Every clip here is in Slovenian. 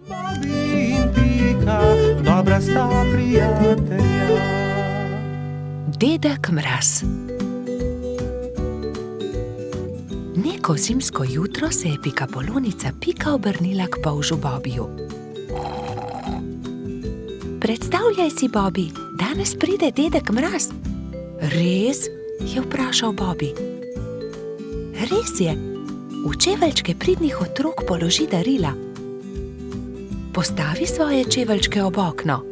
Bobby in Pika, dobra sta prijatelja. Dedek Mraz. Neko zimsko jutro se je pikapolonica Pika obrnila k polžu Bobiju. Predstavljaj si, Bobi, danes pride dedek Mraz. Res? Je vprašal Bobi. Res je. V čeveljčke pridnih otrok položi darila. Postavi svoje čeveljčke ob okno.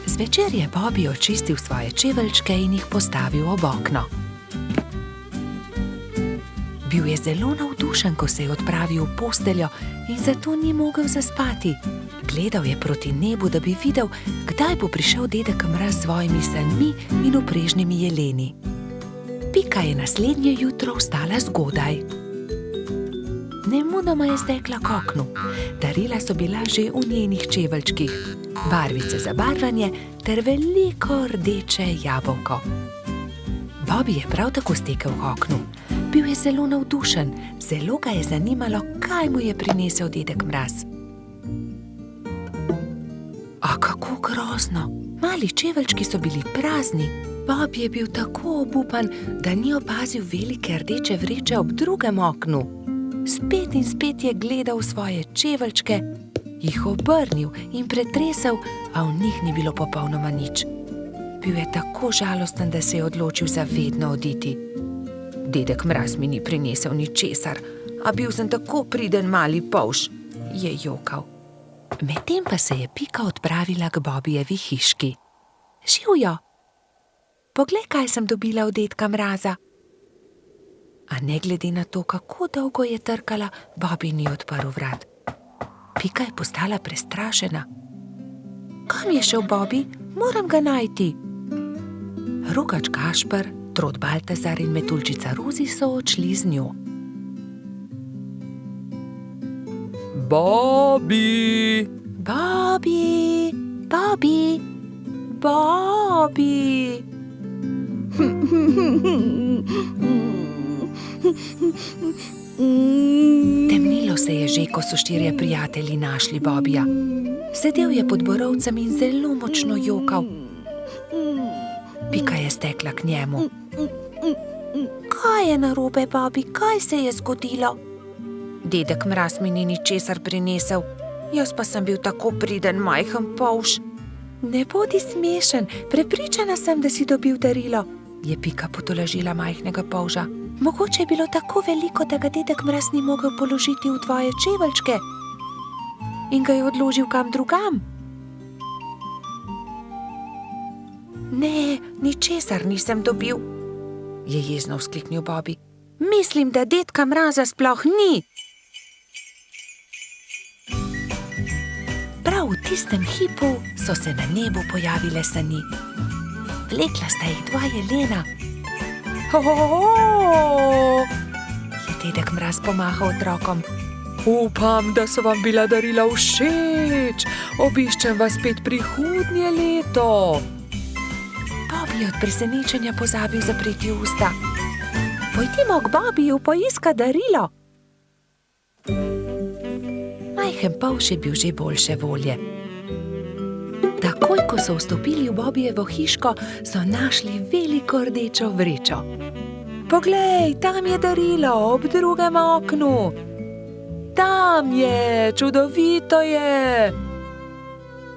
Zvečer je Bobi očistil svoje čeveljčke in jih postavil ob okno. Bil je zelo navdušen, ko se je odpravil v posteljo in zato ni mogel zaspati. Gledal je proti nebu, da bi videl, kdaj bo prišel dedek Mraz s svojimi sanmi in vprežnimi jeleni. Pika je naslednje jutro vstala zgodaj. Nemudoma je stekla k oknu. Darila so bila že v njenih čeveljčkih, barvice za barvanje ter veliko rdeče jabolko. Bobi je prav tako stekel k oknu. Bil je zelo navdušen, zelo ga je zanimalo, kaj mu je prinesel dedek Mraz. A kako grozno! Mali čeveljčki so bili prazni. Bob je bil tako obupan, da ni opazil velike rdeče vreče ob drugem oknu. Spet in spet je gledal svoje čeveljčke, jih obrnil in pretresel, a v njih ni bilo popolnoma nič. Bil je tako žalosten, da se je odločil za vedno oditi. Dedek Mraz mi ni prinesel ničesar, a bil sem tako priden mali polž, je jokal. Medtem pa se je Pika odpravila k Bobijevi hiški. Živjo! Poglej, kaj sem dobila od dedka Mraza. A ne glede na to, kako dolgo je trkala, Bobi ni odprl vrat. Pika je postala prestrašena. Kam je šel Bobi? Moram ga najti. Rokač Gašper, Trod Baltazar in Metuljčica Rozi so odšli z njo. Bobby! Bobi! Bobi! Bobi! Temnilo se je že, ko so štirje prijatelji našli Bobija. Sedel je pod borovcem in zelo močno jokal. Pika je stekla k njemu. Kaj je narobe, Bobi? Kaj se je zgodilo? Dedek Mraz mi ni ničesar prinesel, jaz pa sem bil tako priden majhen polž. Ne bodi smešen, prepričana sem, da si dobil darilo, je Pika potolažila majhnega polža. Mogoče je bilo tako veliko, da ga dedek Mraz ni mogel položiti v tvoje čeveljčke in ga je odložil kam drugam. Ne, ničesar nisem dobil, je jezno vzkliknil Bobi. Mislim, da dedka Mraza sploh ni. Prav v tistem hipu so se na nebu pojavile sani. Vlekla sta jih dva jelena. Je dedek Mraz pomahal otrokom. Upam, da so vam bila darila všeč. Obiščem vas spet prihodnje leto. Bobi je od presenečenja pozabil zapreti usta. Pojdimo k Bobiju poiskat darilo. Majhen polž je bil že boljše volje. Takoj, ko so vstopili v Bobijevo hiško, so našli veliko rdečo vrečo. Poglej, tam je darilo ob drugem oknu. Tam je, čudovito je.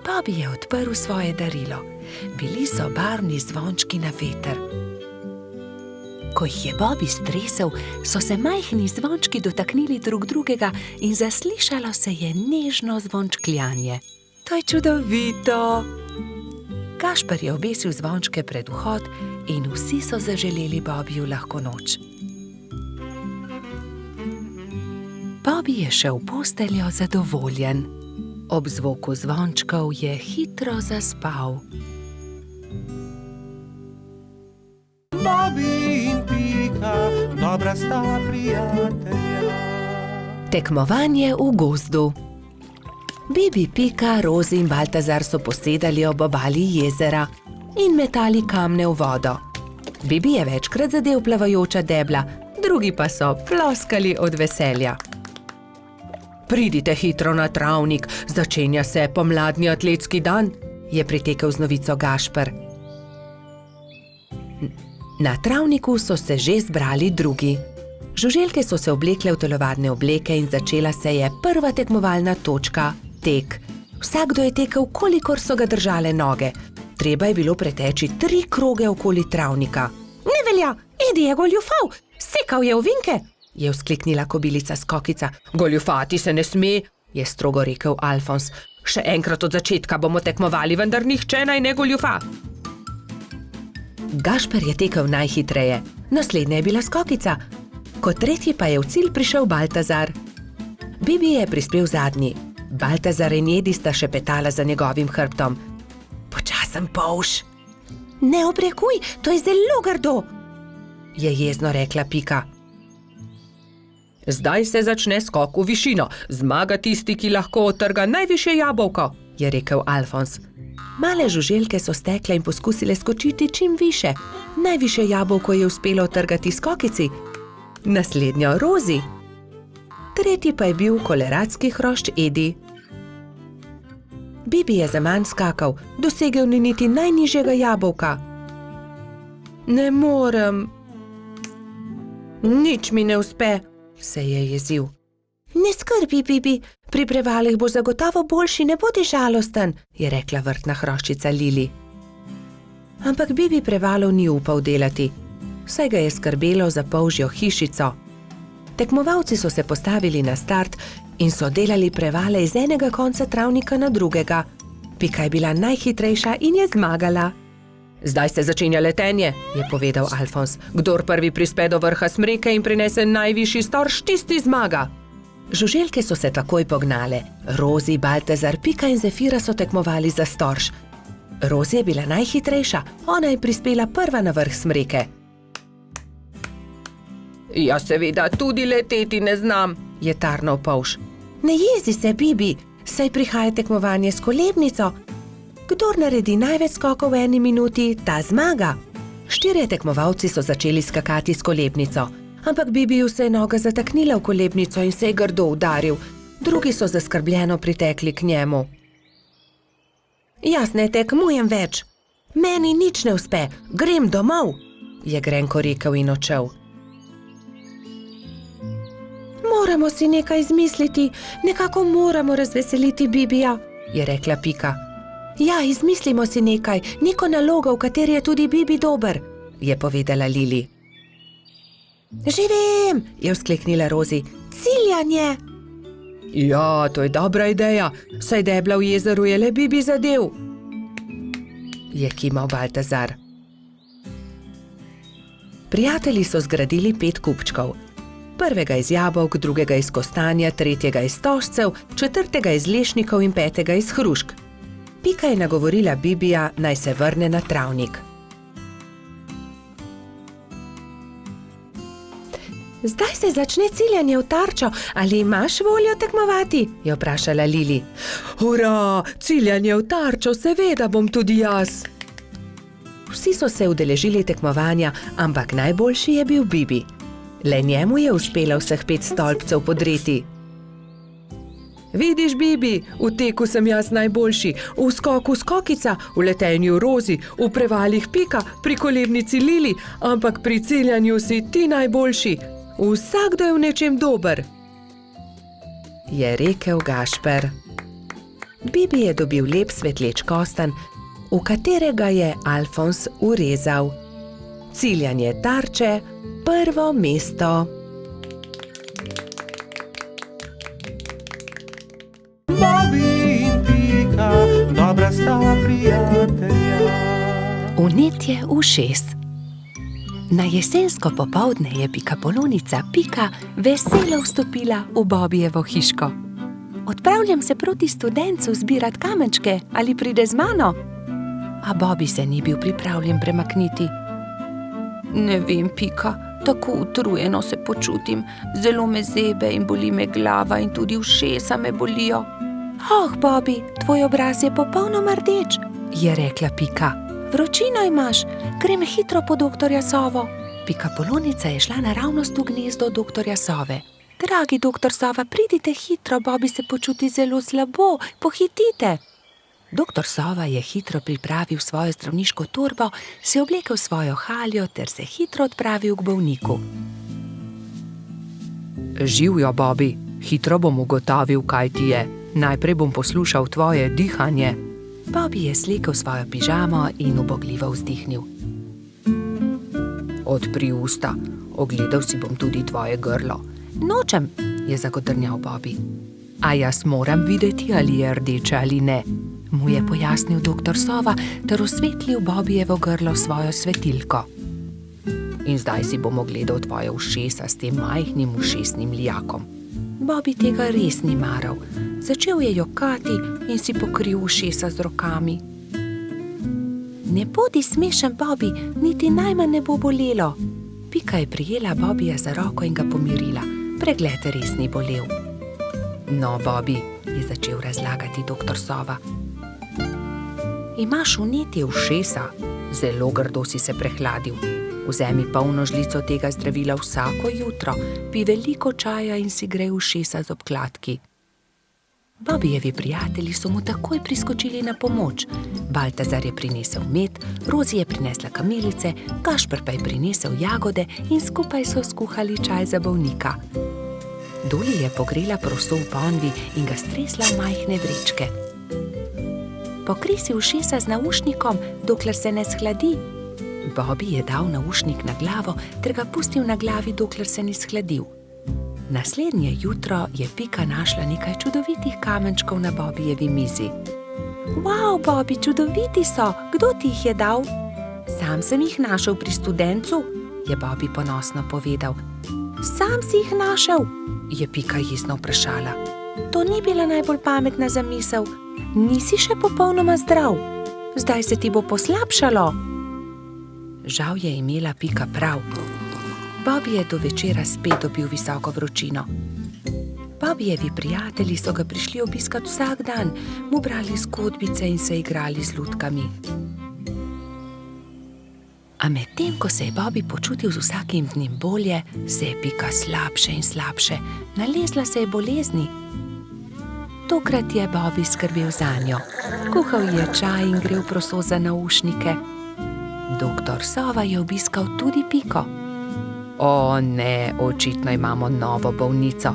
Bobi je odprl svoje darilo. Bili so barvni zvončki na veter. Ko jih je Bobi stresel, so se majhni zvončki dotaknili drug drugega in zaslišalo se je nežno zvončkljanje. To je čudovito. Gašper je obesil zvončke pred vhod in vsi so zaželeli Bobiju lahko noč. Bobi je šel v posteljo zadovoljen. Ob zvoku zvončkov je hitro zaspal. Bobby in Pika, dobra sta prijatelja. Tekmovanje v gozdu. Bibi, Pika, Rozi in Baltazar so posedali ob obali jezera in metali kamne v vodo. Bibi je večkrat zadel plavajoča debla, drugi pa so ploskali od veselja. Pridite hitro na travnik, začenja se pomladni atletski dan, je pritekel z novico Gašper. Na travniku so se že zbrali drugi. Žuželke so se oblekle v telovadne obleke in začela se je prva tekmovalna točka, tek. Vsakdo je tekel, kolikor so ga držale noge. Treba je bilo preteči 3 kroge okoli travnika. Ne velja, Edi je goljufal, sekal je ovinke, je vzkliknila kobilica Skokica. Goljufati se ne sme, je strogo rekel Alfons. Še enkrat od začetka bomo tekmovali, vendar nihče naj ne goljufa. Gašper je tekel najhitreje, naslednja je bila Skokica. Kot tretji pa je v cilj prišel Baltazar. Bibi je prispel zadnji. Baltazar in Edi sta šepetala za njegovim hrbtom. Počasen polž. Ne obrekuj, to je zelo grdo, je jezno rekla Pika. Zdaj se začne skok v višino. Zmaga tisti, ki lahko odtrga najvišje jabolko, je rekel Alfons. Male žuželke so stekle in poskusile skočiti čim više. Najvišje jabolko je uspelo odtrgati Skokici, naslednjo Rozi. Tretji pa je bil koloradski hrošč Edi. Bibi je zaman skakal, dosegel ni niti najnižjega jabolka. Ne morem. Nič mi ne uspe, se je jezil. Ne skrbi, Bibi, pri prevalih boš zagotovo boljši, ne bodi žalosten, je rekla vrtna hroščica Lili. Ampak Bibi prevalov ni upal delati, saj ga je skrbelo za polžjo hišico. Tekmovalci so se postavili na start in so delali prevale iz enega konca travnika na drugega. Pika je bila najhitrejša in je zmagala. Zdaj se začenja letenje, je povedal Alfons. Kdor prvi prispe do vrha smreke in prinese najvišji storž, tisti zmaga. Žuželke so se takoj pognale. Rozi, Baltazar, Pika in Zefira so tekmovali za storž. Rozi je bila najhitrejša, ona je prispela prva na vrh smreke. Ja, seveda, tudi leteti ne znam, je tarnal polž. Ne jezi se, Bibi, saj prihaja tekmovanje s kolebnico. Kdor naredi največ skokov v 1 minuti, ta zmaga. 4 tekmovalci so začeli skakati s kolebnico, ampak Bibiju se je noga zataknila v kolebnico in se je grdo udaril. Drugi so zaskrbljeno pritekli k njemu. Jaz ne tekmujem več. Meni nič ne uspe, grem domov, je grenko rekel in odšel. Moramo si nekaj izmisliti, nekako moramo razveseliti Bibija, je rekla Pika. Ja, izmislimo si nekaj, neko nalogo, v kateri je tudi Bibi dober, je povedala Lili. Že vem, je vzkliknila Rozi, ciljanje. Ja, to je dobra ideja, saj debla v jezeru je le Bibi zadev, je kimal Baltazar. Prijatelji so zgradili 5 kupčkov. Prvega iz jabolk, drugega iz kostanja, tretjega iz stožcev, četrtega iz lešnikov in 5. iz hrušk. Pika je nagovorila Bibija, naj se vrne na travnik. Zdaj se začne ciljanje v tarčo, ali imaš voljo tekmovati? Je vprašala Lili. Hurra, ciljanje v tarčo, seveda bom tudi jaz. Vsi so se udeležili tekmovanja, ampak najboljši je bil Bibi. Le njemu je uspelo vseh 5 stolpcev podreti. Vidiš, Bibi, v teku sem jaz najboljši, v skoku Skokica, v letenju Rozi, v prevalih Pika, pri kolebnici Lili, ampak pri ciljanju si ti najboljši. Vsakdo je v nečem dober, je rekel Gašper. Bibi je dobil lep svetleč kostanj, v katerega je Alfons urezal. Ciljanje tarče, prvo mesto. Bobi in Pika, dobra sta prijatelja. Vnetje ušes. Na jesensko popoldne je pikapolonica Pika veselo vstopila v Bobijevo hiško. Odpravljam se proti studencu zbirat kamenčke, ali pride z mano? A Bobi se ni bil pripravljen premakniti. Ne vem, Pika, tako utrujeno se počutim, zelo me zebe in boli me glava in tudi ušesa me bolijo. Oh, Bobi, tvoj obraz je popolnoma rdeč, je rekla Pika. Vročino imaš, grem hitro po doktorja Sovo. Pikapolonica je šla naravnost v gnezdo doktorja Sove. Dragi doktor Sova, pridite hitro, Bobby se počuti zelo slabo, pohitite. Doktor Sova je hitro pripravil svojo zdravniško torbo, se oblekel v svojo haljo ter se hitro odpravil k bolniku. Živjo, Bobby, hitro bom ugotovil, kaj ti je. Najprej bom poslušal tvoje dihanje. Bobby je slekel svojo pižamo in ubogljivo vzdihnil. Odpri usta, ogledal si bom tudi tvoje grlo. Nočem, je zagodrnjal Bobby. A jaz moram videti, ali je rdeče ali ne, mu je pojasnil doktor Sova ter osvetlil Bobbyjevo grlo svojo svetilko. In zdaj si bom ogledal tvoje ušesa s tem majhnim ušesnim lijakom. Bobby tega res ni maral. Začel je jokati in si pokril ušesa z rokami. Ne bodi smešen, Bobby, niti najmanj ne bo bolelo. Pika je prijela Bobbyja za roko in ga pomirila. Pregled res ni bolel. No, Bobby, je začel razlagati doktor Sova. Imaš vnetje ušesa, zelo grdo si se prehladil. Vzemi polno žlico tega zdravila vsako jutro, pij veliko čaja in si grej ušesa z obkladki. Bobbyjevi prijatelji so mu takoj priskočili na pomoč. Baltazar je prinesel med, Rozi je prinesla kamilice, Gašper pa je prinesel jagode in skupaj so skuhali čaj za bolnika. Doli je pogrela proso v ponvi in ga stresla v majhne vrečke. Pokri si ušesa z naušnikom, dokler se ne shladi. Bobby je dal naušnik na glavo ter ga pustil na glavi, dokler se ni shladil. Naslednje jutro je Pika našla nekaj čudovitih kamenčkov na Bobbyjevi mizi. Wow, Bobby, čudoviti so! Kdo ti jih je dal? Sam sem jih našel pri studencu, je Bobby ponosno povedal. Sam si jih našel? Je Pika jezno vprašala. To ni bila najbolj pametna zamisel. Nisi še popolnoma zdrav. Zdaj se ti bo poslabšalo. Žal je imela Pika prav. Bobby je do večera spet dobil visoko vročino. Bobbyjevi prijatelji so ga prišli obiskat vsak dan, mu brali zgodbice in se igrali z lutkami. A medtem, ko se je Bobby počutil z vsakim dnem bolje, se je Pika slabše in slabše. Nalezla se je bolezni. Tokrat je Bobby skrbel zanjo. Kuhal je čaj in grel proso za naušnike. Doktor Sova je obiskal tudi Piko. O ne, očitno imamo novo bolnico.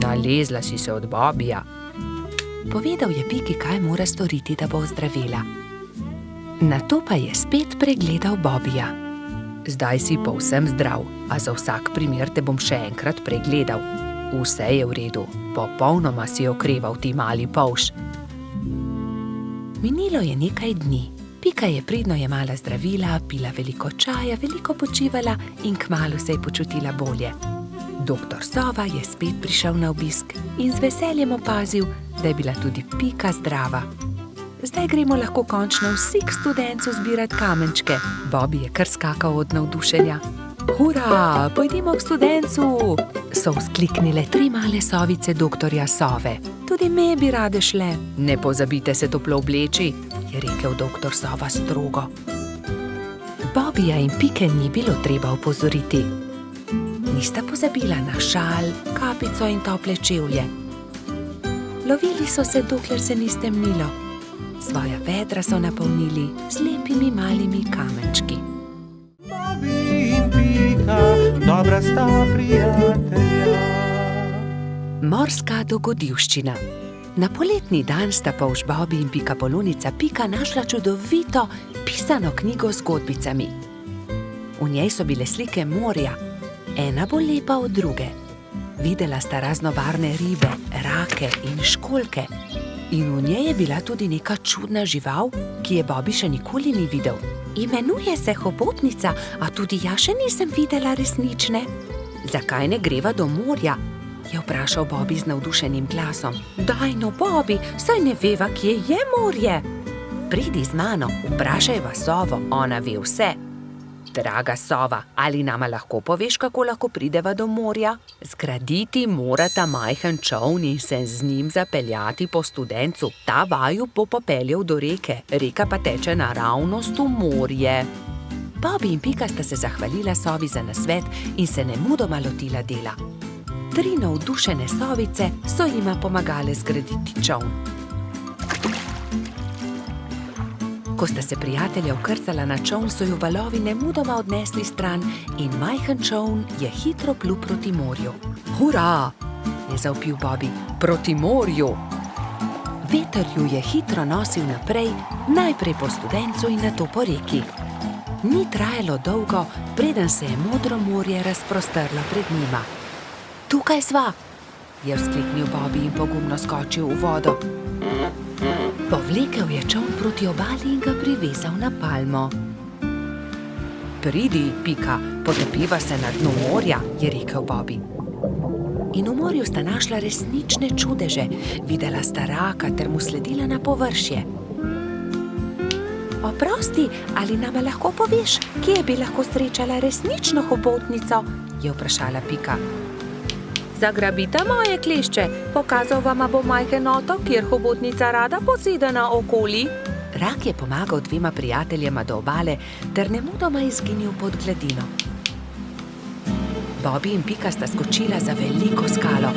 Nalezla si se od Bobbyja. Povedal je Piki, kaj mora storiti, da bo ozdravila. Nato pa je spet pregledal Bobbyja. Zdaj si povsem zdrav, a za vsak primer te bom še enkrat pregledal. Vse je v redu, popolnoma si okreval, ti mali polž. Minilo je nekaj dni. Pika je pridno jemala zdravila, pila veliko čaja, veliko počivala in kmalu se je počutila bolje. Doktor Sova je spet prišel na obisk in z veseljem opazil, da je bila tudi Pika zdrava. Zdaj gremo lahko končno vsi k studencu zbirat kamenčke. Bobby je kar skakal od navdušenja. Hura, pojdimo k studencu! So vzkliknile 3 male sovice doktorja Sove. Tudi me bi rade šle. Ne pozabite se toplo obleči, je rekel doktor Sova strogo. Bobbyja in Pike ni bilo treba opozoriti. Nista pozabila na šal, kapico in tople čevlje. Lovili so se, dokler se ni stemnilo. Svoja vedra so napolnili z lepimi malimi kamenčki. Bobby in Pika, dobra sta prijatelja. Morska dogodivščina. Na poletni dan sta polž Bobby in pikapolonica Pika našla čudovito pisano knjigo z zgodbicami. V njej so bile slike morja, ena bolj lepa od druge. Videla sta raznobarvne ribe, rake in školjke. In v njej je bila tudi neka čudna žival, ki je Bobby še nikoli ni videl. Imenuje se hobotnica, a tudi jaz še nisem videla resnične. Zakaj ne greva do morja? Je vprašal Bobby z navdušenim glasom. Daj no, Bobby, saj ne veva, kje je morje. Pridi z mano, vprašajva Sovo, ona ve vse. Draga Sova, ali nama lahko poveš, kako lahko prideva do morja? Zgraditi morata majhen čoln in se z njim zapeljati po studencu. Ta vaju bo popeljal do reke, reka pa teče naravnost v morje. Bobby in Pika sta se zahvalila sovi za nasvet in se nemudoma lotila dela. 3 navdušene sovice so jima pomagale zgraditi čoln. Ko sta se prijatelja vkrcala na čoln, so ju valovi nemudoma odnesli stran in majhen čoln je hitro plul proti morju. Hurra! Je zavpil Bobby. Proti morju! Veter ju je hitro nosil naprej, najprej po studencu in nato po reki. Ni trajalo dolgo, preden se je modro morje razprostrlo pred njima. Tukaj sva, je vzkliknil Bobby in pogumno skočil v vodo. Povlekel je čoln proti obali in ga privezal na palmo. Pridi, Pika, potopiva se na dnu morja, je rekel Bobby. In v morju sta našla resnične čudeže, videla sta raka ter mu sledila na površje. Oprosti, ali nama lahko poveš, kje bi lahko srečala resnično hobotnico? Je vprašala Pika. Zagrabite moje klešče, pokazal vama bo majhen otok, kjer hobotnica rada posede naokoli. Rak je pomagal 2 prijateljema do obale ter nemudoma izginil pod gladino. Bobby in Pika sta skočila za veliko skalo.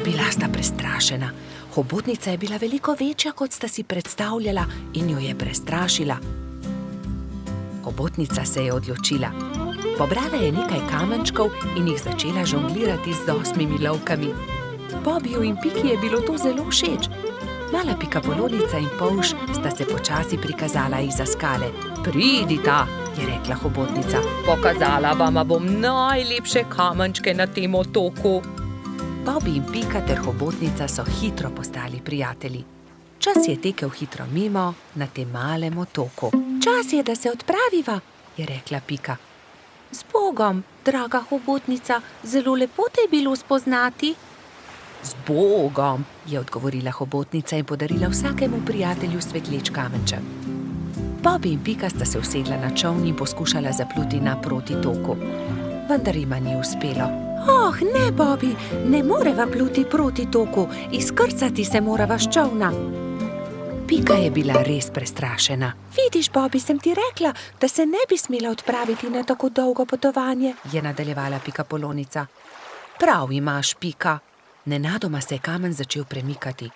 Bila sta prestrašena. Hobotnica je bila veliko večja, kot sta si predstavljala, in jo je prestrašila. Hobotnica se je odločila. Pobrala je nekaj kamenčkov in jih začela žonglirati z 8 lovkami. Bobbyju in Piki je bilo to zelo všeč. Mala pikapolonica in polž sta se počasi prikazala izza skale. Pridita, je rekla hobotnica. Pokazala vama bom najlepše kamenčke na tem otoku. Bobby in Pika ter hobotnica so hitro postali prijatelji. Čas je tekel hitro mimo na tem malem otoku. Čas je, da se odpraviva, je rekla Pika. Z Bogom, draga hobotnica, zelo lepo te je bilo spoznati. Z Bogom, je odgovorila hobotnica in podarila vsakemu prijatelju svetleč kamenček. Bobby in Pika sta se usedla na čoln in poskušala zapluti naproti toku. Vendar jima ni uspelo. Oh, ne, Bobby, ne moreva pluti proti toku, izkrcati se morava s čolna. Pika je bila res prestrašena. Vidiš, Bobby, sem ti rekla, da se ne bi smela odpraviti na tako dolgo potovanje, je nadaljevala pikapolonica. Prav imaš, Pika. Nenadoma se je kamen začel premikati.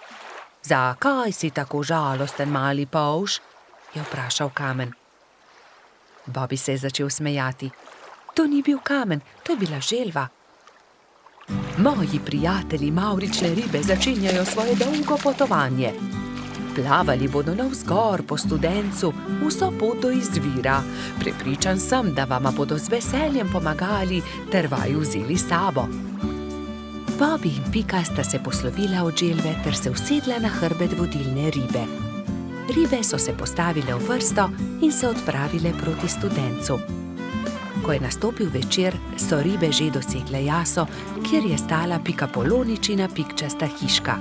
Zakaj si tako žalosten, mali polž? Je vprašal kamen. Bobby se je začel smejati. To ni bil kamen, to je bila želva. Moji prijatelji mavrične ribe začenjajo svoje dolgo potovanje. Plavali bodo navzgor po studencu, vso pot do izvira. Prepričan sem, da vama bodo z veseljem pomagali ter vaju vzeli s sabo. Bobby in Pika sta se poslovila od želve ter se usedla na hrbet vodilne ribe. Ribe so se postavile v vrsto in se odpravile proti studencu. Ko je nastopil večer, so ribe že dosegle jaso, kjer je stala pikapoloničina pikčasta hiška.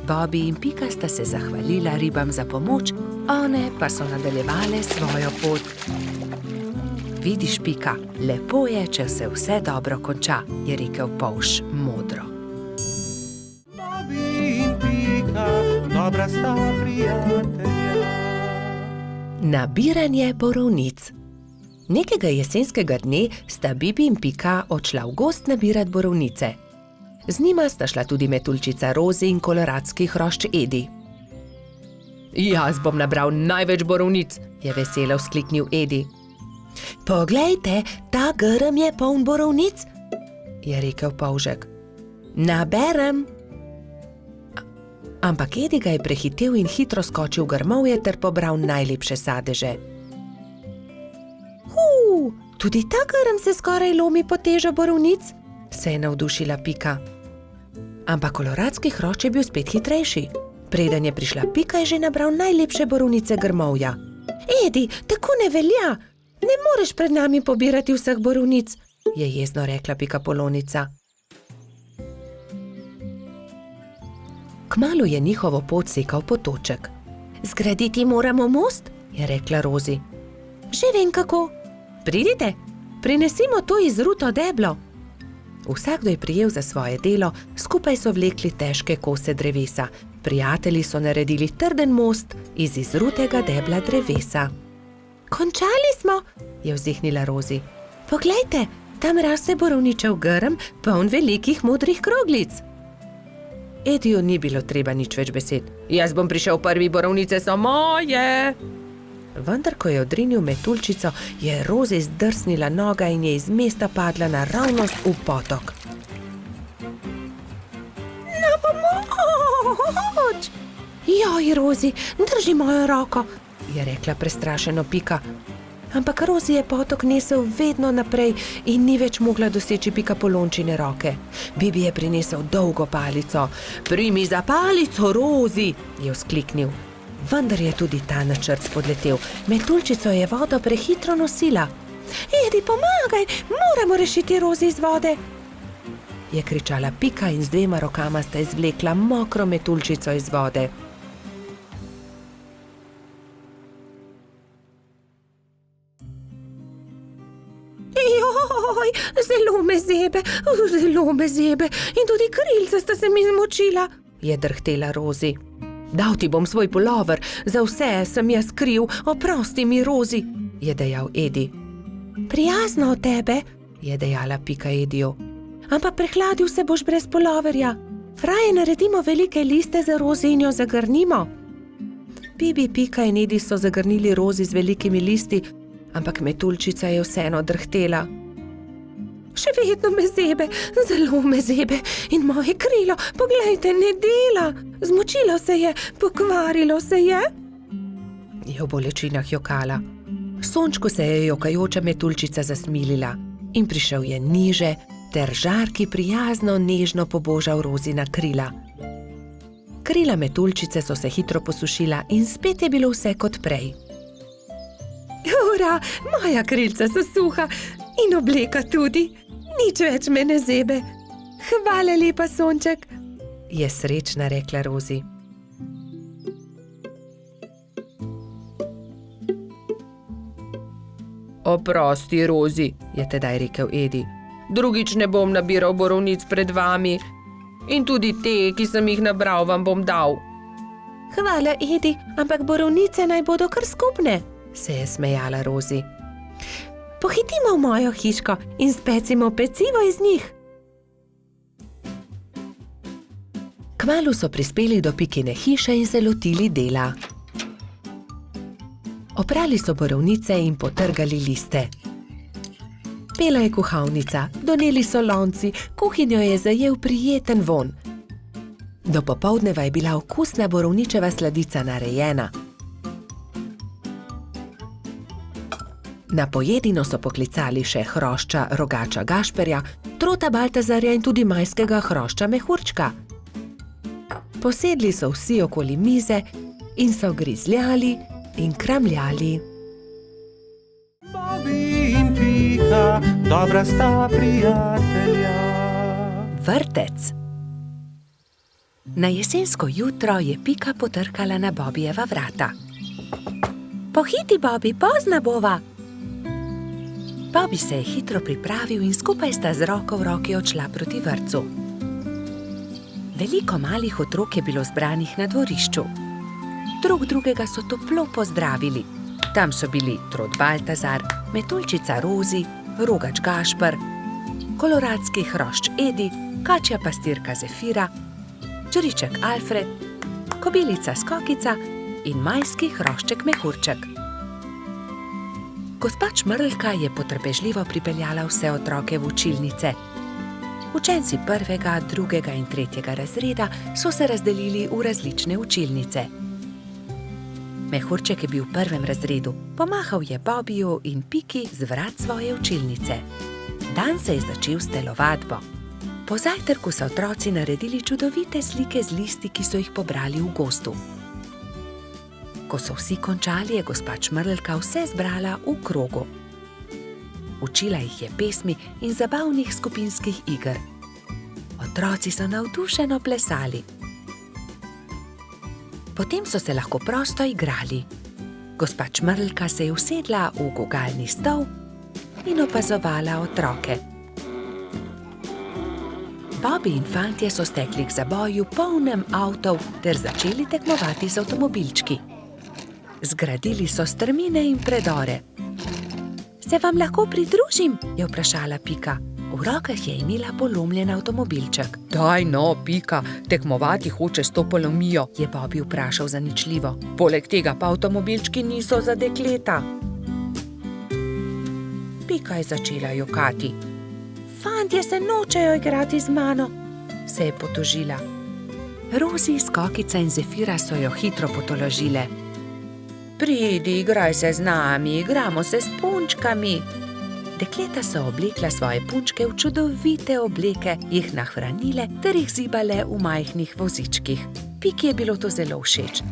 Bobby in Pika sta se zahvalila ribam za pomoč, one pa so nadaljevale svojo pot. Vidiš, Pika, lepo je, če se vse dobro konča, je rekel polž modro. Bobby in Pika, dobra sta prijatelja. Nabiranje borovnic. Nekega jesenskega dne sta Bibi in Pika odšla v gozd nabirat borovnice. Z njima sta šla tudi metuljčica Rozi in koloradski hrošč Edi. Jaz bom nabral največ borovnic, je veselo vzkliknil Edi. Poglejte, ta grm je poln borovnic, je rekel polžek. Naberem. Ampak Edi ga je prehitel in hitro skočil v grmovje ter pobral najlepše sadeže. Tudi ta grm se skoraj lomi pod težo borovnic, se je navdušila Pika. Ampak koloradski hrošč je bil spet hitrejši. Preden je prišla Pika, je že nabral najlepše borovnice grmovja. Edi, tako ne velja! Ne moreš pred nami pobirati vseh borovnic, je jezno rekla pikapolonica. Kmalu je njihovo pot sekal potoček. Zgraditi moramo most, je rekla Rozi. Že vem kako. Pridite, prinesimo to izruto deblo. Vsakdo je prijel za svoje delo, skupaj so vlekli težke kose drevesa. Prijatelji so naredili trden most iz izrutega debla drevesa. Končali smo, je vzdihnila Rozi. Poglejte, tam raste borovničev grm, poln velikih modrih kroglic. Ediju ni bilo treba nič več besed. Jaz bom prišel prvi, borovnice so moje. Vendar, ko je odrinil metuljčico, je Rozi zdrsnila noga in je iz mesta padla naravnost v potok. Na pomoč! Joj, Rozi, drži mojo roko, je rekla prestrašeno Pika. Ampak Rozi je potok nesel vedno naprej in ni več mogla doseči Pikapolončine roke. Bibi je prinesel dolgo palico. Primi za palico, Rozi, je vzkliknil. Vendar je tudi ta načrt spodletel. Metuljčico je vodo prehitro nosila. Edi, pomagaj, moramo rešiti Rozi iz vode, je kričala Pika in z 2 rokama sta izvlekla mokro metuljčico iz vode. Joj, zelo me zebe in tudi krilca sta se mi zmočila, je drhtela Rozi. Dal ti bom svoj pulover, za vse sem jaz kriv, oprosti mi, Rozi, je dejal Edi. Prijazno od tebe, je dejala Pika Ediju. Ampak prehladil se boš brez puloverja. Raje naredimo velike liste za Rozi in jo zagrnimo. Bibi, Pika in Edi so zagrnili Rozi z velikimi listi, ampak metuljčica je vseeno drhtela. Še vedno me zebe, zelo me zebe in moje krilo, poglejte, ne dela. Zmočilo se je, pokvarilo se je. Je v bolečinah jokala. Sončku se je jokajoča metuljčica zasmilila in prišel je niže ter žarki prijazno nežno pobožal Rozina krila. Krila metuljčice so se hitro posušila in spet je bilo vse kot prej. Ura, moja krilca so suha in obleka tudi. Nič več me ne zebe. Hvala lepa, Sonček, je srečna rekla Rozi. Oprosti, Rozi, je tedaj rekel Edi. Drugič ne bom nabiral borovnic pred vami. In tudi te, ki sem jih nabral, vam bom dal. Hvala, Edi, ampak borovnice naj bodo kar skupne, se je smejala Rozi. Pohitimo v mojo hiško in specimo pecivo iz njih. Kmalu so prispeli do Pikine hiše in se lotili dela. Oprali so borovnice in potrgali liste. Pela je kuhalnica, doneli so lonci, kuhinjo je zajel prijeten vonj. Do popoldneva je bila okusna borovničeva sladica narejena. Na pojedino so poklicali še hrošča rogača Gašperja, trota Baltazarja in tudi majskega hrošča Mehurčka. Posedli so vsi okoli mize in so grizljali in kramljali. Bobi in Pika, dobra sta prijatelja. Vrtec. Na jesensko jutro je Pika potrkala na Bobijeva vrata. Pohiti, Bobi, pozna bova. Bobi se je hitro pripravil in skupaj sta z roko v roki odšla proti vrtcu. Veliko malih otrok je bilo zbranih na dvorišču. Drug drugega so toplo pozdravili. Tam so bili trod Baltazar, metuljčica Rozi, rogač Gašper, koloradski hrošč Edi, kačja pastirka Zefira, čriček Alfred, kobilica Skokica in majski hrošček Mehurček. Gospa Čmrlka je potrpežljivo pripeljala vse otroke v učilnice. Učenci 1., 2. in 3. razreda so se razdelili v različne učilnice. Mehurček je bil v 1. razredu, pomahal je Bobiju in Piki z vrat svoje učilnice. Dan se je začel s telovadbo. Po zajtrku so otroci naredili čudovite slike z listi, ki so jih pobrali v gozdu. Ko so vsi končali, je gospa Čmrlka vse zbrala v krogu. Učila jih je pesmi in zabavnih skupinskih iger. Otroci so navdušeno plesali. Potem so se lahko prosto igrali. Gospa Čmrlka se je usedla v gugalni stol in opazovala otroke. Bobi in fantje so stekli k zaboju polnem avtov ter začeli tekmovati z avtomobilčki. Zgradili so strmine in predore. Se vam lahko pridružim? Je vprašala Pika. V rokah je imela polomljen avtomobilček. Daj no, Pika, tekmovati hoče s to polomijo, je Bobby vprašal zaničljivo. Poleg tega pa avtomobilčki niso za dekleta. Pika je začela jokati. Fantje se nočejo igrati z mano, se je potožila. Rozi, Skokica in Zefira so jo hitro potolažile. Pridi, igraj se z nami, igramo se s punčkami. Dekleta so oblekla svoje punčke v čudovite obleke, jih nahranile ter jih zibale v majhnih vozičkih. Piki je bilo to zelo všeč.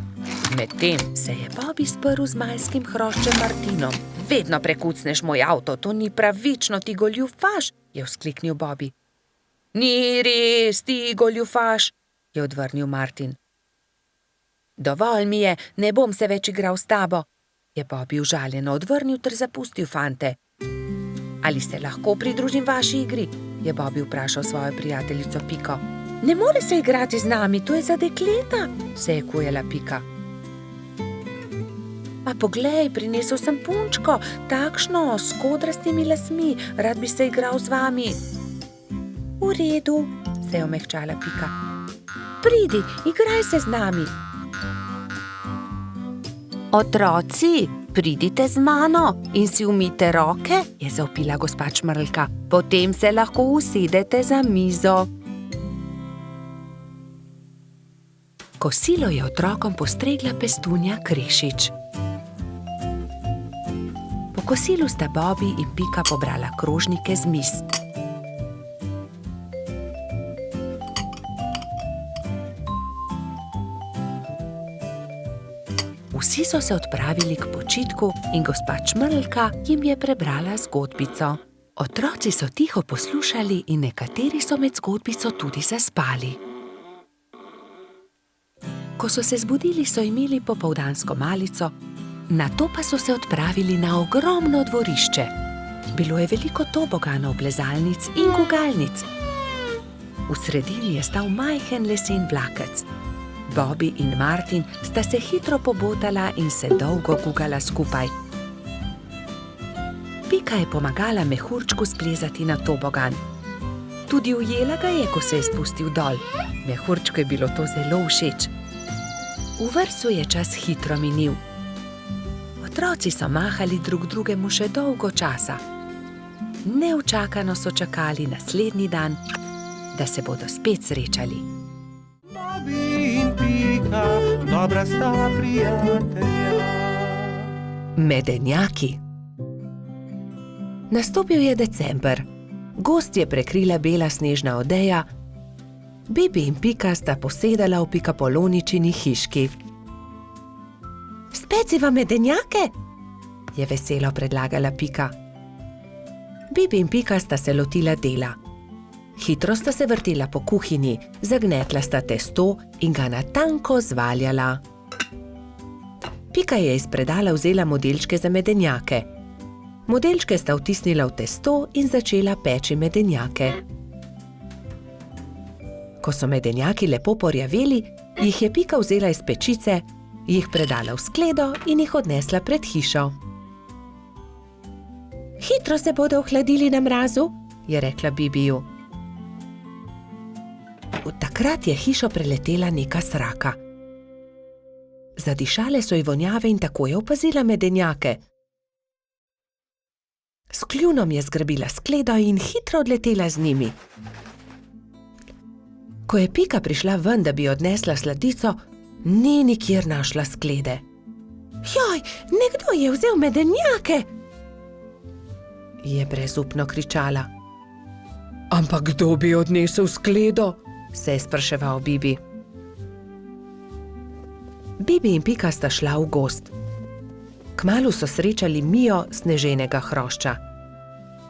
Medtem se je Bobby sprl z majskim hroščem Martinom. Vedno prekucneš moj avto, to ni pravično, ti goljufaš, je vzkliknil Bobby. Ni res, ti goljufaš, je odvrnil Martin. Dovolj mi je, ne bom se več igral s tabo, je Bobby užaljeno odvrnil ter zapustil fante. Ali se lahko pridružim vaši igri? Je Bobby vprašal svojo prijateljico Piko. Ne more se igrati z nami, to je za dekleta, se je kujala Pika. Pa poglej, prinesel sem punčko, takšno, s kodrastimi lasmi, rad bi se igral z vami. V redu, se je omehčala Pika. Pridi, igraj se z nami. Otroci, pridite z mano in si umijte roke, je zavpila gospa Čmrlka. Potem se lahko usedete za mizo. Kosilo je otrokom postregla pestunja Krešič. Po kosilu sta Bobby in Pika pobrala krožnike z miz. Vsi so se odpravili k počitku in gospa Čmrlka jim je prebrala zgodbico. Otroci so tiho poslušali in nekateri so med zgodbico tudi zaspali. Ko so se zbudili, so imeli popoldansko malico, nato pa so se odpravili na ogromno dvorišče. Bilo je veliko toboganov, plezalnic in gugalnic. V sredini je stal majhen lesen vlakec. Bobby in Martin sta se hitro pobotala in se dolgo gugala skupaj. Pika je pomagala mehurčku splezati na tobogan. Tudi ujela ga je, ko se je spustil dol. Mehurčku je bilo to zelo všeč. V vrtcu je čas hitro minil. Otroci so mahali drug drugemu še dolgo časa. Neučakano so čakali naslednji dan, da se bodo spet srečali. Bobby in Pika, dobra sta prijatelja. Medenjaki. Nastopil je december. Gozd je prekrila bela snežna odeja. Bibi in Pika sta posedala v Pikapoloničini hiški. Speciva medenjake? Je veselo predlagala Pika. Bibi in Pika sta se lotila dela. Hitro sta se vrtela po kuhinji, zagnetla sta testo in ga na tanko zvaljala. Pika je iz predala vzela modelčke za medenjake. Modelčke sta vtisnila v testo in začela peči medenjake. Ko so medenjaki lepo porjaveli, jih je Pika vzela iz pečice, jih predala v skledo in jih odnesla pred hišo. Hitro se bodo ohladili na mrazu, je rekla Bibiju. Takrat je hišo preletela neka sraka. Zadišale so ji vonjave in tako je opazila medenjake. S kljunom je zgrabila skledo in hitro odletela z njimi. Ko je Pika prišla ven, da bi odnesla sladico, ni nikjer našla sklede. Joj, nekdo je vzel medenjake! Je brezupno kričala. Ampak kdo bi odnesel skledo? Se je spraševal Bibi. Bibi in Pika sta šla v gozd. Kmalu so srečali Mijo sneženega hrošča.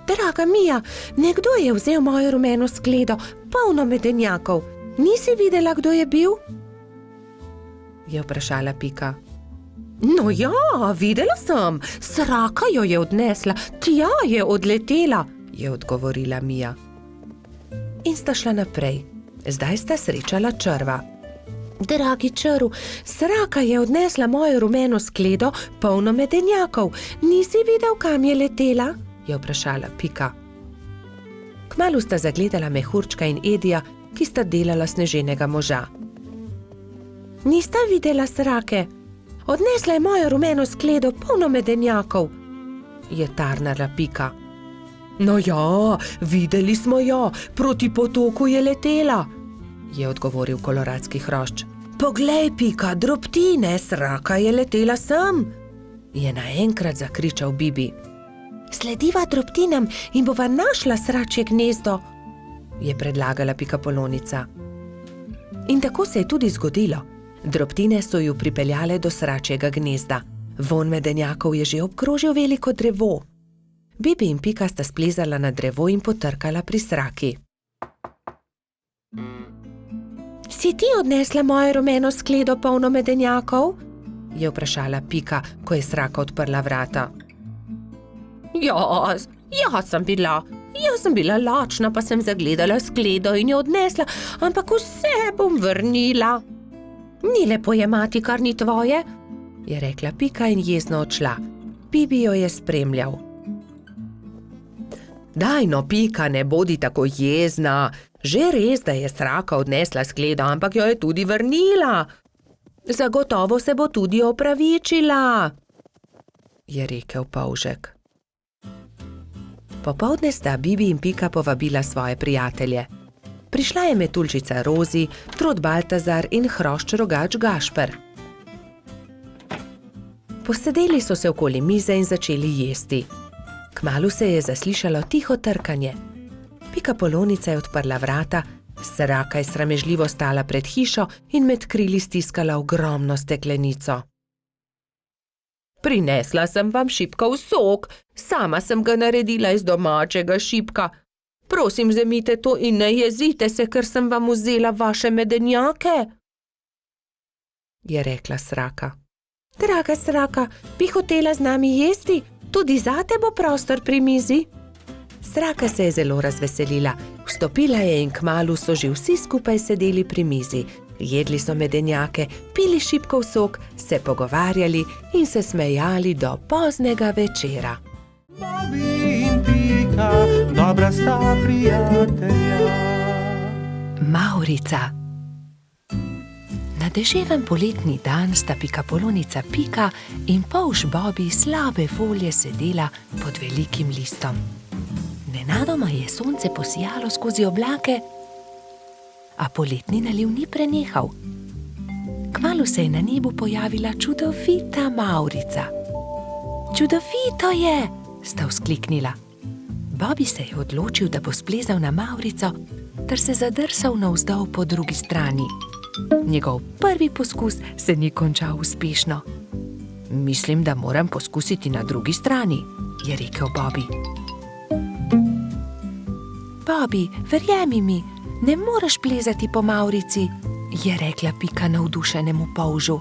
Draga Mija, nekdo je vzel mojo rumeno skledo, polno medenjakov. Nisi videla, kdo je bil? Je vprašala Pika. No ja, videla sem. Sraka jo je odnesla, tja je odletela, je odgovorila Mija. In sta šla naprej. Zdaj sta srečala črva. Dragi črv, sraka je odnesla mojo rumeno skledo, polno medenjakov. Nisi videl, kam je letela? Je vprašala Pika. Kmalu sta zagledala mehurčka in Edija, ki sta delala sneženega moža. Nista videla srake? Odnesla je mojo rumeno skledo, polno medenjakov, je tarnala Pika. No ja, videli smo jo, proti potoku je letela, je odgovoril koloradski hrošč. Poglej, Pika, drobtine, sraka je letela sem, je naenkrat zakričal Bibi. Slediva drobtinam in bova našla sračje gnezdo, je predlagala Pikapolonica. In tako se je tudi zgodilo. Drobtine so ju pripeljale do sračjega gnezda. Vonj medenjakov je že obkrožil veliko drevo. Bibi in Pika sta splezala na drevo in potrkala pri sraki. Si ti odnesla mojo rumeno skledo, polno medenjakov? Je vprašala Pika, ko je sraka odprla vrata. Jaz sem bila lačna, pa sem zagledala skledo in jo odnesla, ampak vse bom vrnila. Ni lepo jemati, kar ni tvoje, je rekla Pika in jezno odšla. Bibi jo je spremljal. Daj no, Pika, ne bodi tako jezna. Že res, da je sraka odnesla skledo, ampak jo je tudi vrnila. Zagotovo se bo tudi opravičila, je rekel polžek. Popoldne sta Bibi in Pika povabila svoje prijatelje. Prišla je metuljčica Rozi, trod Baltazar in hrošč rogač Gašper. Posedeli so se okoli mize in začeli jesti. Kmalu se je zaslišalo tiho trkanje. Pikapolonica je odprla vrata, sraka je sramežljivo stala pred hišo in med krili stiskala ogromno steklenico. Prinesla sem vam šipkov sok, sama sem ga naredila iz domačega šipka. Prosim, vzemite to in ne jezite se, ker sem vam vzela vaše medenjake, je rekla sraka. Draga sraka, bi hotela z nami jesti? Tudi zate bo prostor pri mizi. Sraka se je zelo razveselila, vstopila je in kmalu so že vsi skupaj sedeli pri mizi. Jedli so medenjake, pili šipkov sok, se pogovarjali in se smejali do poznega večera. Bobby in Pika, dobra sta prijatelja. Mavrica. Na deževen poletni dan sta Pikapolonica Pika in polž Bobby slabe volje sedela pod velikim listom. Nenadoma je sonce posijalo skozi oblake, a poletni naliv ni prenehal. Kmalu se je na nebu pojavila čudovita Mavrica. Čudovito je, sta vzkliknila. Bobby se je odločil, da bo splezal na Mavrico, ter se zadrsal navzdol po drugi strani. Njegov prvi poskus se ni končal uspešno. Mislim, da moram poskusiti na drugi strani, je rekel Bobby. Bobby, verjemi mi, ne moreš plezati po Mavrici, je rekla Pika navdušenemu polžu.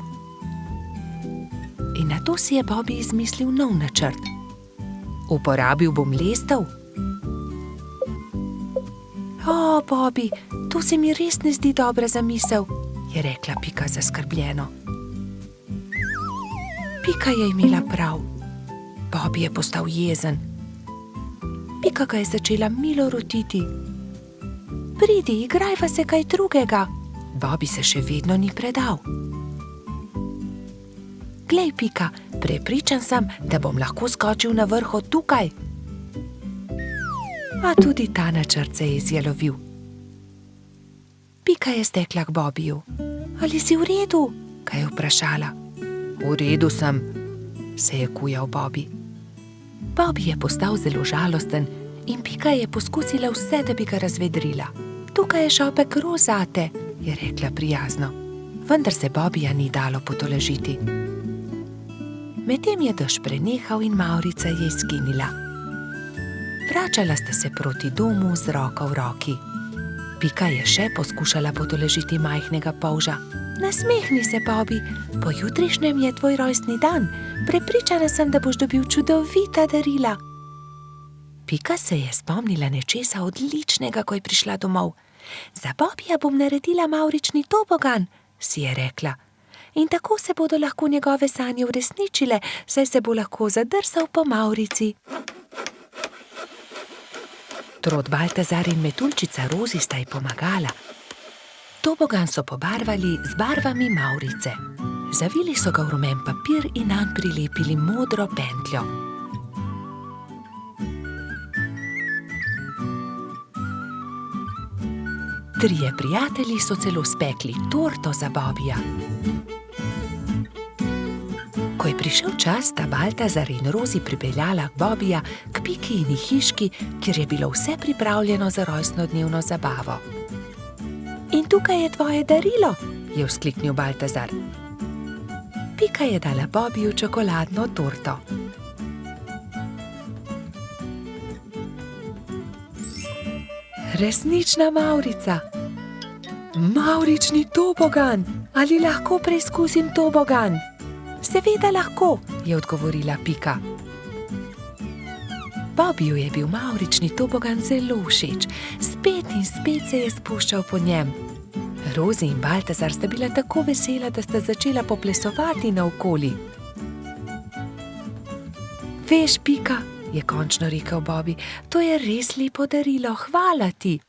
In nato si je Bobby izmislil nov načrt. Uporabil bom lestev. O, Bobby, to se mi res ne zdi dobra zamisel, je rekla Pika zaskrbljeno. Pika je imela prav. Bobby je postal jezen. Pika ga je začela milo rotiti. Pridi, igrajva se kaj drugega. Bobby se še vedno ni predal. Glej, Pika, prepričan sem, da bom lahko skočil na vrh od tukaj. A tudi ta načrt se je izjalovil. Pika je stekla k Bobbyju. Ali si v redu? Kaj je vprašala. V redu sem, se je kujal Bobby. Bobby je postal zelo žalosten in Pika je poskusila vse, da bi ga razvedrila. Tukaj je šopek roz zate, je rekla prijazno. Vendar se Bobbyja ni dalo potolažiti. Medtem je dež prenehal in Mavrica je izginila. Vračala sta se proti domu z roko v roki. Pika je še poskušala potolažiti majhnega polža. Nasmehni se, Bobby, pojutrišnjem je tvoj rojstni dan. Prepričana sem, da boš dobil čudovita darila. Pika se je spomnila nečesa odličnega, ko je prišla domov. Za Bobbyja bom naredila mavrični tobogan, si je rekla. In tako se bodo lahko njegove sanje uresničile, saj se bo lahko zadrsal po mavrici. Trod Baltazar in metuljčica Rozi sta ji pomagala. Tobogan so pobarvali z barvami mavrice. Zavili so ga v rumen papir in nanj prilepili modro pentljo. Trije prijatelji so celo spekli torto za Bobija. Ko je prišel čas, sta Baltazar in Rozi pripeljala Bobija k Pikijini hiški, kjer je bilo vse pripravljeno za rojstnodnevno zabavo. In tukaj je tvoje darilo, je vzkliknil Baltazar. Pika je dala Bobiju čokoladno torto. Resnična mavrica. Mavrični tobogan. Ali lahko preizkusim tobogan? Seveda lahko, je odgovorila Pika. Bobiju je bil mavrični tobogan zelo všeč. Spet in spet se je spuščal po njem. Rozi in Baltazar sta bila tako vesela, da sta začela poplesovati naokoli. Veš, Pika, je končno rekel Bobi, to je res lepo darilo, hvala ti.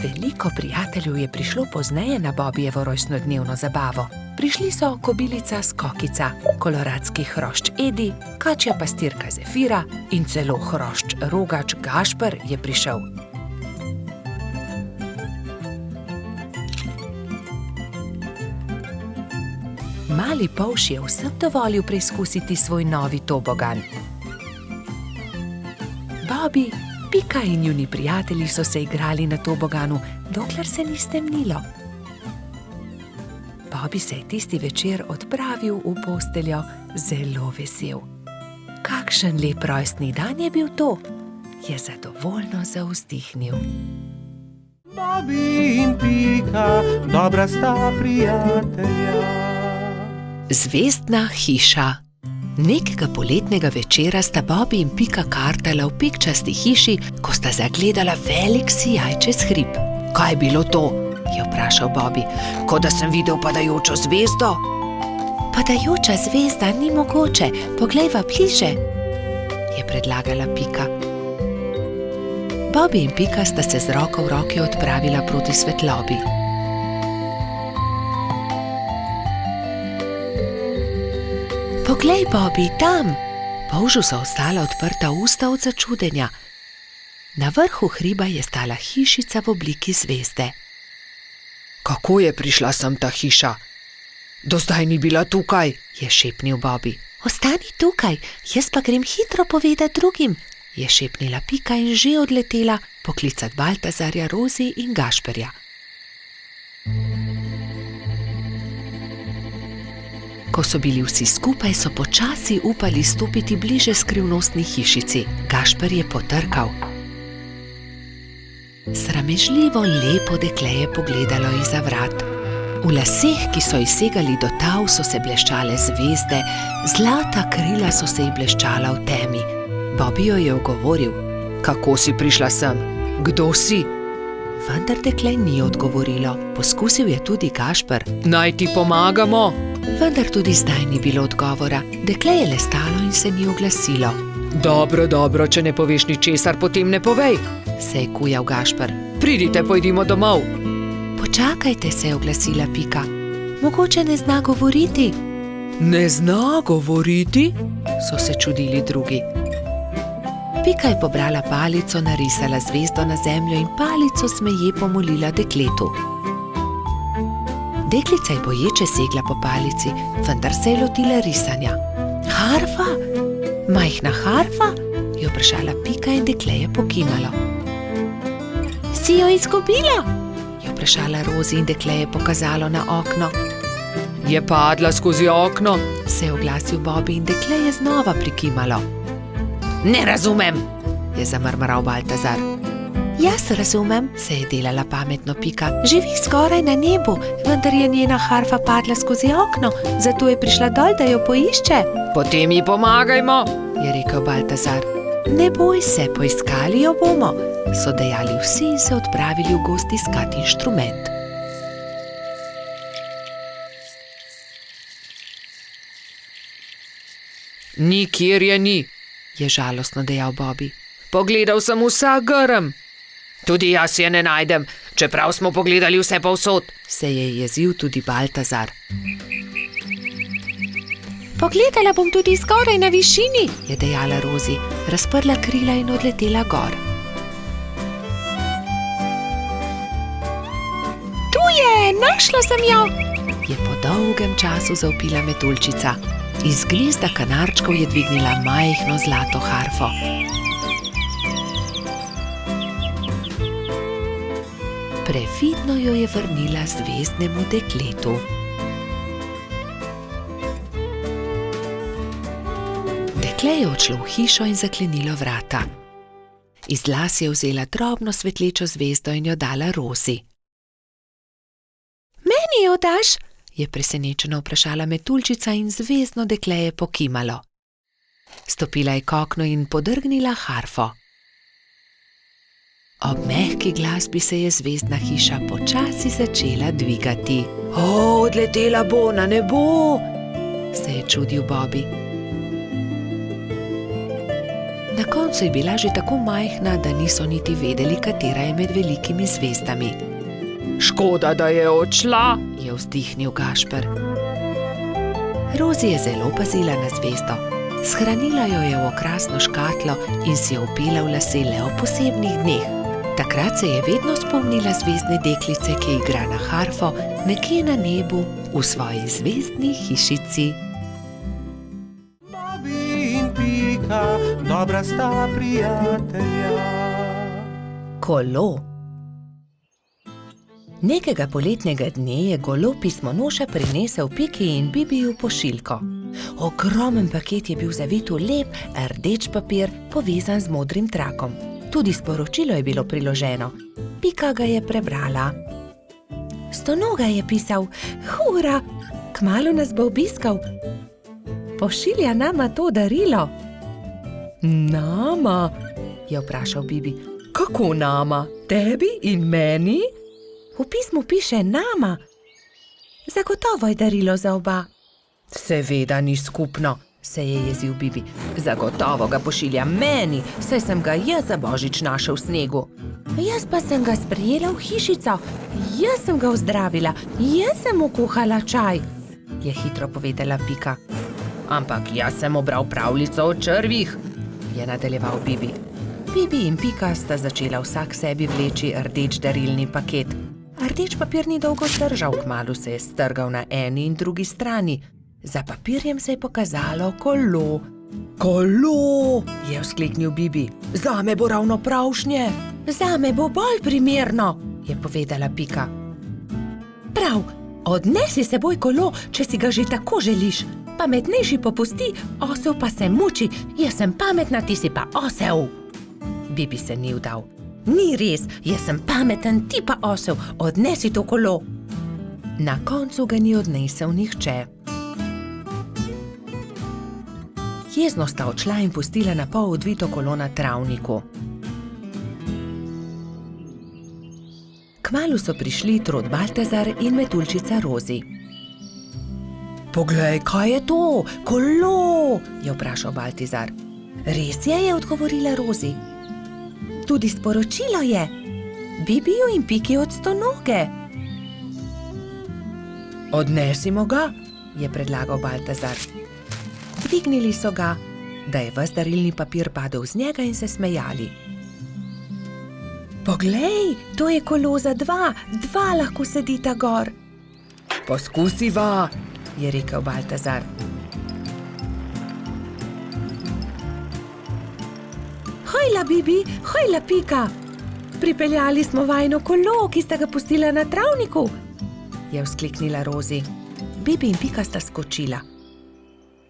Veliko prijateljev je prišlo pozneje na Bobijevo rojstnodnevno zabavo. Prišli so kobilica Skokica, koloradski hrošč Edi, kačja pastirka Zefira in celo hrošč Rogač Gašper je prišel. Mali polž je vsem dovolil preizkusiti svoj novi tobogan. Bobi, Pika in njuni prijatelji so se igrali na toboganu, dokler se ni stemnilo. Bobi se je tisti večer odpravil v posteljo zelo vesel. Kakšen lep rojstni dan je bil to, je zadovoljno zavzdihnil. Bobi in Pika, dobra sta prijatelja. Zvezdna hiša. Nekega poletnega večera sta Bobi in Pika kartala v pikčasti hiši, ko sta zagledala velik sijaj čez hrib. Kaj je bilo to? Je vprašal Bobi. Kot da sem videl padajočo zvezdo. Padajoča zvezda ni mogoče, poglejva bliže, je predlagala Pika. Bobi in Pika sta se z roko v roki odpravila proti svetlobi. Poglej, Bobi, tam! Polžu so ostala odprta usta od začudenja. Na vrhu hriba je stala hišica v obliki zvezde. Kako je prišla sem ta hiša? Do zdaj ni bila tukaj, je šepnil Bobi. Ostani tukaj, jaz pa grem hitro povedati drugim, je šepnila Pika in že odletela poklicat Baltazarja, Rozi in Gašperja. Ko so bili vsi skupaj, so počasi upali stopiti bliže skrivnostni hišici. Gašper je potrkal. Sramežljivo lepo dekle je pogledalo izza vrat. V laseh, ki so ji segali do tav, so se bleščale zvezde, zlata krila so se ji bleščala v temi. Bobi jo je ogovoril. Kako si prišla sem? Kdo si? Vendar dekle ni odgovorilo. Poskusil je tudi Gašper. Naj ti pomagamo? Vendar tudi zdaj ni bilo odgovora. Dekle je le stalo in se ni oglasilo. Dobro, dobro, če ne poveš ničesar, potem ne povej, se je kujal Gašper. Pridite, pojdimo domov. Počakajte, se je oglasila Pika. Mogoče ne zna govoriti. Ne zna govoriti? So se čudili drugi. Pika je pobrala palico, narisala zvezdo na zemljo in palico smeje pomolila dekletu. Deklica je boječe segla po palici, vendar se je lotila risanja. Harfa? Majhna harfa? Je vprašala Pika in dekle je pokimalo. Si jo izgubila? Je vprašala Rozi in dekle je pokazalo na okno. Je padla skozi okno, se je oglasil Bobi in dekle je znova prikimalo. Ne razumem, je zamrmral Baltazar. Jaz razumem, se je delala pametno Pika. Živi skoraj na nebu, vendar je njena harfa padla skozi okno, zato je prišla dol, da jo poišče. Potem ji pomagajmo, je rekel Baltazar. Ne boj se, poiskali jo bomo, so dejali vsi in se odpravili v gozd iskat inštrument. Nikjer je ni, je žalostno dejal Bobby. Pogledal sem vsak grm. Tudi jaz je ne najdem, čeprav smo pogledali vse povsod, se je jezil tudi Baltazar. Pogledala bom tudi zgoraj na višini, je dejala Rozi, razprla krila in odletela gor. Tu je, našla sem jo, je po dolgem času zavpila metuljčica. Iz gnezda kanarčkov je dvignila majhno zlato harfo. Previdno jo je vrnila zvezdnemu dekletu. Dekle je odšlo v hišo in zaklenilo vrata. Iz las je vzela drobno svetlečo zvezdo in jo dala Rozi. Meni jo daš? Je presenečeno vprašala metuljčica in zvezdno dekle je pokimalo. Stopila je k oknu in podrgnila harfo. Ob mehki glasbi se je zvezdna hiša počasi začela dvigati. Odletela bo na nebo, se je čudil Bobby. Na koncu je bila že tako majhna, da niso niti vedeli, katera je med velikimi zvezdami. Škoda, da je odšla, je vzdihnil Gašper. Rozi je zelo pazila na zvezdo. Shranila jo je v okrasno škatlo in si jo vpela v lase le ob posebnih dneh. Takrat se je vedno spomnila zvezdne deklice, ki igra na harfo nekje na nebu v svoji zvezdni hišici. Bobby in Pika, dobra sta prijatelja. Kolo. Nekega poletnega dne je golo pismonoša prinesel Piki in Bibiju pošiljko. Ogromen paket je bil zavit v lep, rdeč papir, povezan z modrim trakom. Tudi sporočilo je bilo priloženo. Pika ga je prebrala. Stonoga je pisal: Hura, kmalu nas bo obiskal. Pošilja nama to darilo. Nama? Je vprašal Bibi. Kako nama? Tebi in meni? V pismu piše nama. Zagotovo je darilo za oba. Seveda ni skupno, se je jezil Bibi. Zagotovo ga pošilja meni, saj sem ga jaz za božič našel v snegu. Jaz pa sem ga sprejela v hišico, jaz sem ga ozdravila, jaz sem mu kuhala čaj, je hitro povedala Pika. Ampak jaz sem obral pravljico o črvih, je nadaljeval Bibi. Bibi in Pika sta začela vsak sebi vleči rdeč darilni paket. Rdeč papir ni dolgo zdržal, kmalu se je strgal na eni in drugi strani. Za papirjem se je pokazalo kolo. Kolo, je vzkliknil Bibi. Zame bo ravno pravšnje. Zame bo bolj primerno, je povedala Pika. Prav, odnesi s seboj kolo, če si ga že tako želiš. Pametnejši popusti, osel pa se muči. Jaz sem pametna, ti si pa osel. Bibi se ni vdal. Ni res, jaz sem pameten, ti pa osel. Odnesi to kolo. Na koncu ga ni odnesel nihče. Jezno sta odšla in pustila na pol odvito kolo na travniku. Kmalu so prišli Trod Baltazar in metuljčica Rozi. Poglej, kaj je to? Kolo, je vprašal Baltazar. Res je, je odgovorila Rozi. Tudi sporočilo je. Bibiju in Piki od Stonoge. Odnesimo ga, je predlagal Baltazar. Dvignili so ga, da je ves darilni papir padel z njega in se smejali. Poglej, to je kolo za dva lahko sedita gor. Poskusiva, je rekel Baltazar. Hojla, Bibi, hojla, Pika. Pripeljali smo vajino kolo, ki sta ga pustila na travniku, je vzkliknila Rozi. Bibi in Pika sta skočila.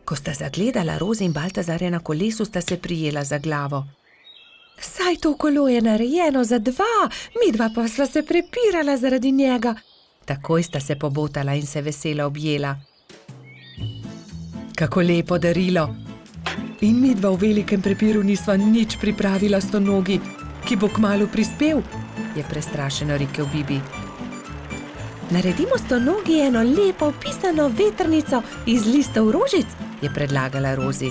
Ko sta zagledala Rozi in Baltazarja na kolesu, sta se prijela za glavo. Saj to kolo je narejeno za dva, midva pa sva se prepirala zaradi njega. Takoj sta se pobotala in se veselo objela. Kako lepo darilo. In midva v velikem prepiru nisva nič pripravila stonogi, ki bo kmalu prispel, je prestrašeno rekel Bibi. Naredimo stonogi eno lepo pisano vetrnico iz listov rožic, je predlagala Rozi.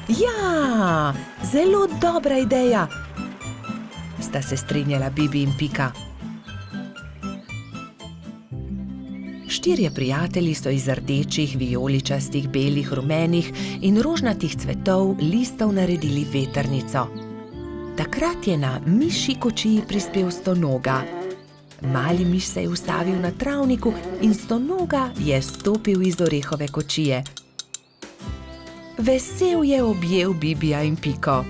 Ja, zelo dobra ideja, sta se strinjala Bibi in Pika. 4 prijatelji so iz rdečih, vijoličastih, belih, rumenih in rožnatih cvetov listov naredili vetrnico. Takrat je na mišji kočiji prispel stonoga. Mali miš se je ustavil na travniku in stonoga je stopil iz orehove kočije. Vesel je objel Bibija in Piko.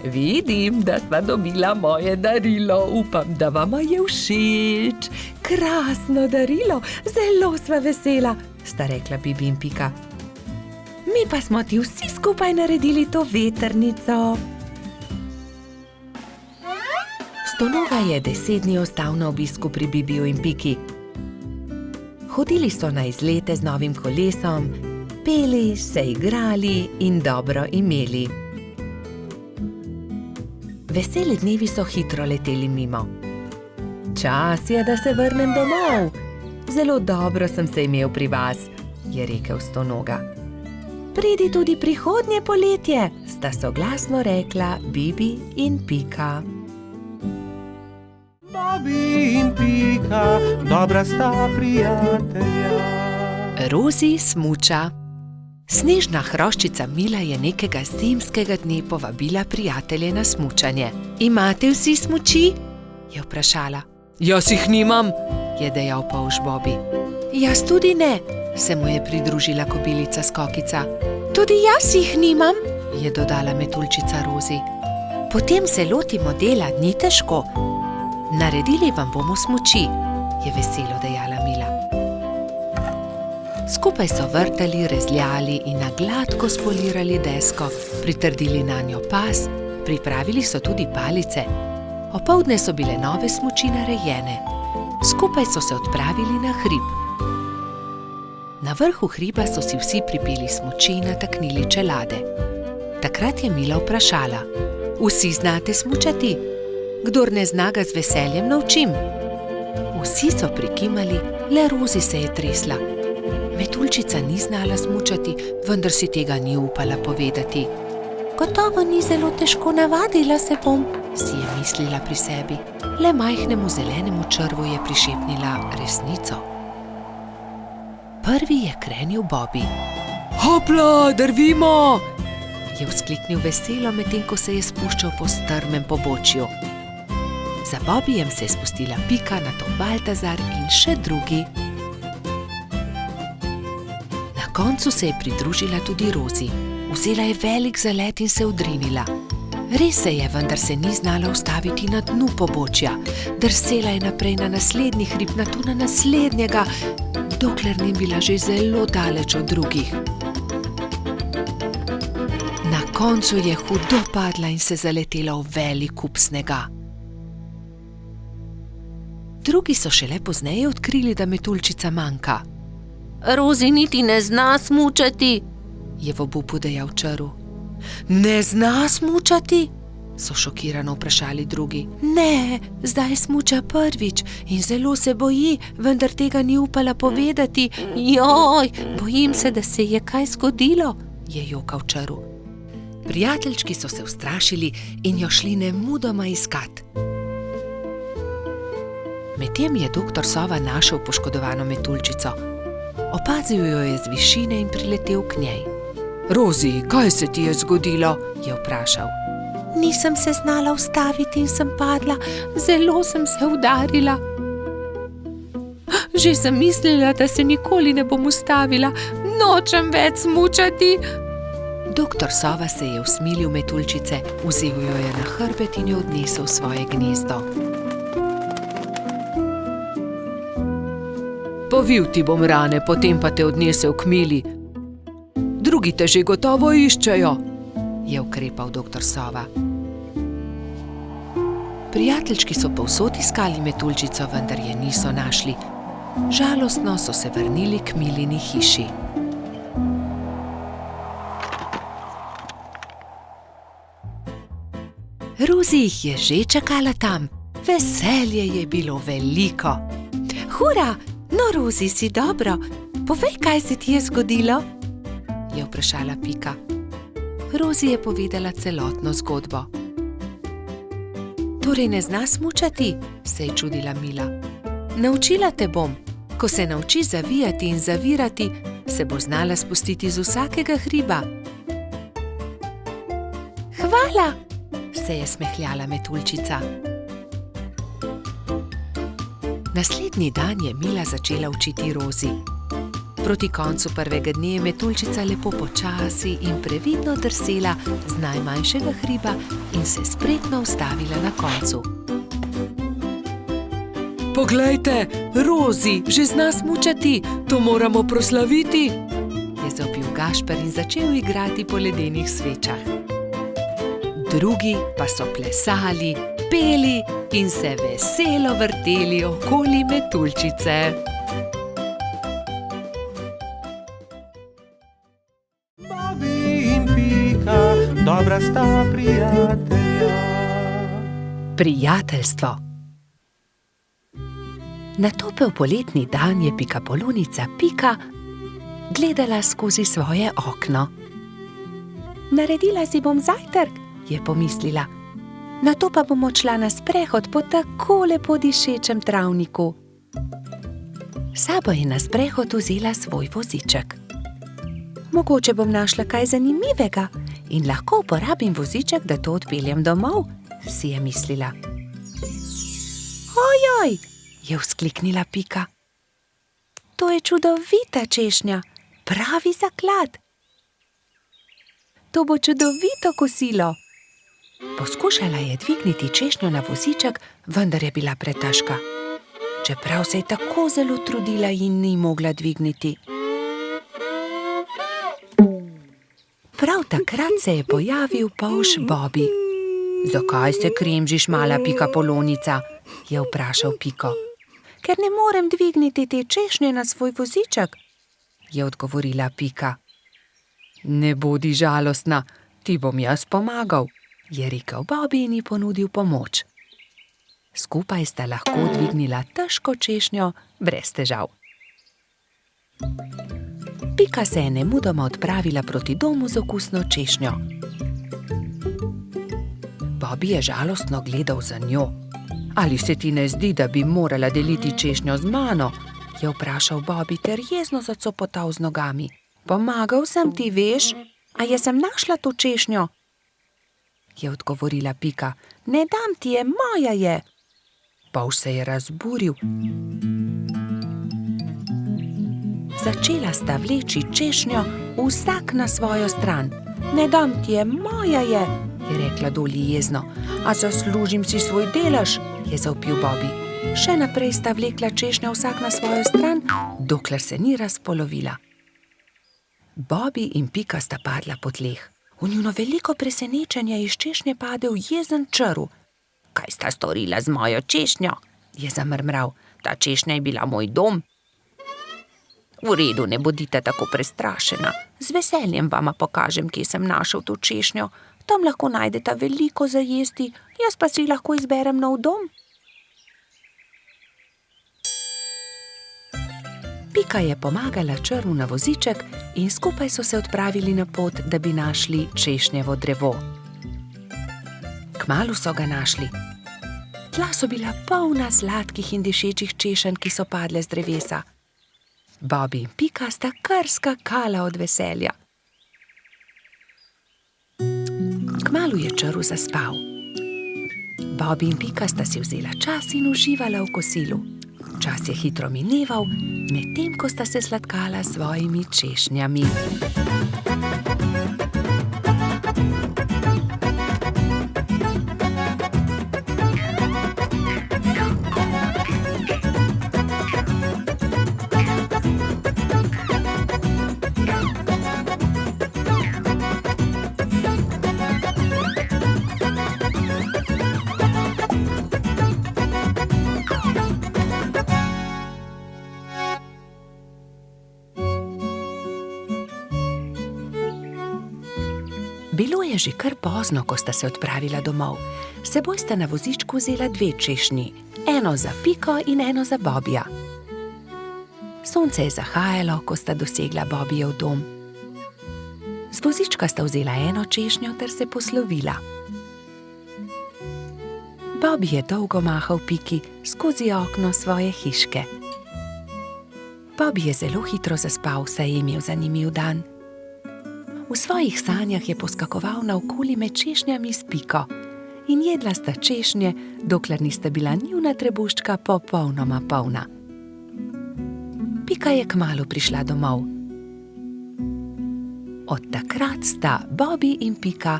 Vidim, da sva dobila moje darilo, upam, da vama je všeč. Krasno darilo, zelo sva vesela, sta rekla Bibi in Pika. Mi pa smo ti vsi skupaj naredili to vetrnico. Stonoga je 10 dni ostal na obisku pri Bibiju in Piki. Hodili so na izlete z novim kolesom, peli, se igrali in dobro imeli. Veseli dnevi so hitro leteli mimo. Čas je, da se vrnem domov. Zelo dobro sem se imel pri vas, je rekel stonoga. Pridi tudi prihodnje poletje, sta soglasno rekla Bibi in Pika. Bobi in Pika, dobra sta prijatelja. Rozi smuča. Snežna hroščica Mila je nekega zimskega dne povabila prijatelje na smučanje. Imate vsi smuči? Je vprašala. Jaz jih nimam, je dejal polž Bobi. Jaz tudi ne, se mu je pridružila kobilica Skokica. Tudi jaz jih nimam, je dodala metuljčica Rozi. Potem se lotimo dela, ni težko. Naredili vam bomo smuči, je veselo dejala Mila. Skupaj so vrtali, rezljali in na gladko spolirali desko, pritrdili nanjo pas, pripravili so tudi palice. Opoldne so bile nove smuči narejene. Skupaj so se odpravili na hrib. Na vrhu hriba so si vsi pripeli smuči in nataknili čelade. Takrat je Mila vprašala. Vsi znate smučati? Kdor ne zna, ga z veseljem naučim. Vsi so prikimali, le Rozi se je tresla. Metuljčica ni znala smučati, vendar si tega ni upala povedati. Gotovo ni zelo težko, navadila se bom, si je mislila pri sebi. Le majhnemu zelenemu črvu je prišepnila resnico. Prvi je krenil Bobi. Hopla, drvimo! Je vzkliknil veselo, medtem ko se je spuščal po strmem pobočju. Za Bobijem se je spustila Pika, nato Baltazar in še drugi. Na koncu se je pridružila tudi Rozi. Vzela je velik zalet in se odrinila. Res se je, vendar se ni znala ustaviti na dnu pobočja. Drsela je naprej na naslednji hrib, nato na naslednjega, dokler ni bila že zelo daleč od drugih. Na koncu je hudo padla in se zaletela v velik kup snega. Drugi so šele pozneje odkrili, da metuljčica manjka. Rozi niti ne zna smučati, je v obupu dejal črv. Ne zna smučati? So šokirano vprašali drugi. Ne, zdaj smuča prvič in zelo se boji, vendar tega ni upala povedati. Joj, bojim se, da se je kaj zgodilo, je jokal črv. Prijateljčki so se ustrašili in jo šli nemudoma iskat. Medtem je doktor Sova našel poškodovano metuljčico. Opazil jo je z višine in priletel k njej. Rozi, kaj se ti je zgodilo? Je vprašal. Nisem se znala ustaviti in sem padla, zelo sem se udarila. Že sem mislila, da se nikoli ne bom ustavila, nočem več smučati. Doktor Sova se je usmilil metuljčice, vzel jo je na hrbet in jo odnesel v svoje gnezdo. Povil ti bom rane, potem pa te odnesel k Mili. Drugi te že gotovo iščejo, je ukrepal doktor Sova. Prijateljčki so povsod iskali metuljčico, vendar je niso našli. Žalostno so se vrnili k Milini hiši. Rozi jih je že čakala tam. Veselje je bilo veliko. Hura, no Rozi, si dobro. Povej, kaj se ti je zgodilo? Je vprašala Pika. Rozi je povedala celotno zgodbo. Torej ne zna smučati, se je čudila Mila. Naučila te bom. Ko se nauči zavijati in zavirati, se bo znala spustiti z vsakega hriba. Hvala, se je smehljala metuljčica. Naslednji dan je Mila začela učiti Rozi. Proti koncu prvega dne je metuljčica lepo počasi in previdno drsela z najmanjšega hriba in se spretno ustavila na koncu. Poglejte, Rozi že zna smučati, to moramo proslaviti, je zavpil Gašper in začel igrati po ledenih svečah. Drugi pa so plesali, peli in se veselo vrteli okoli metuljčice. Bobby in Pika, dobra sta prijatelja. Prijateljstvo. Na topel poletni dan je pikapolonica Pika gledala skozi svoje okno. Naredila si bom zajtrk, je pomislila. Nato pa bom odšla na sprehod po tako lepo dišečem travniku. S sabo je na sprehod vzela svoj voziček. Mogoče bom našla kaj zanimivega in lahko uporabim voziček, da to odpeljem domov, si je mislila. Ojoj, je vzkliknila Pika. To je čudovita češnja, pravi zaklad. To bo čudovito kosilo. Poskušala je dvigniti češnjo na voziček, vendar je bila pretežka. Čeprav se je tako zelo trudila in ni mogla dvigniti. Prav takrat se je pojavil polž Bobby. Zakaj se kremžiš, mala pikapolonica? Je vprašal Piko. Ker ne morem dvigniti te češnje na svoj voziček, je odgovorila Pika. Ne bodi žalostna, ti bom jaz pomagal, je rekel Bobby in ji ponudil pomoč. Skupaj sta lahko dvignila težko češnjo brez težav. Pika se je nemudoma odpravila proti domu z okusno češnjo. Bobby je žalostno gledal za njo. Ali se ti ne zdi, da bi morala deliti češnjo z mano? Je vprašal Bobby ter jezno zacopotal z nogami. Pomagal sem ti, veš, a jaz sem našla to češnjo, je odgovorila Pika. Ne dam ti je, moja je. Polž se je razburil. Začela sta vleči češnjo vsak na svojo stran. Ne dam ti je, moja je rekla Dolly jezno. A zaslužim si svoj delež, je zavpil Bobby. Še naprej sta vlekla češnjo vsak na svojo stran, dokler se ni razpolovila. Bobby in Pika sta padla po tleh. V njuno veliko presenečenje iz češnje padel jezen črv. Kaj sta storila z mojo češnjo? Je zamrmral. Ta češnja je bila moj dom. V redu, ne bodite tako prestrašena. Z veseljem vama pokažem, kje sem našel to češnjo. Tam lahko najdeta veliko za jesti, jaz pa si lahko izberem nov dom. Pika je pomagala črvu na voziček in skupaj so se odpravili na pot, da bi našli češnjevo drevo. Kmalu so ga našli. Tla so bila polna sladkih in dišečih češenj, ki so padle z drevesa. Bobby in Pika sta kar skakala od veselja. Kmalu je črv zaspal. Bobby in Pika sta si vzela čas in uživala v kosilu. Čas je hitro mineval, medtem ko sta se sladkala s svojimi češnjami. Bilo je že kar pozno, ko sta se odpravila domov. S seboj sta na vozičku vzela 2 češnji, eno za Piko in eno za Bobija. Sonce je zahajalo, ko sta dosegla Bobijev dom. Z vozička sta vzela eno češnjo ter se poslovila. Bobi je dolgo mahal Piki skozi okno svoje hiške. Bobi je zelo hitro zaspal, saj je imel zanimiv dan. V svojih sanjah je poskakoval naokoli med češnjami s Piko in jedla sta češnje, dokler nista bila njuna trebuščka popolnoma polna. Pika je kmalu prišla domov. Od takrat sta Bobi in Pika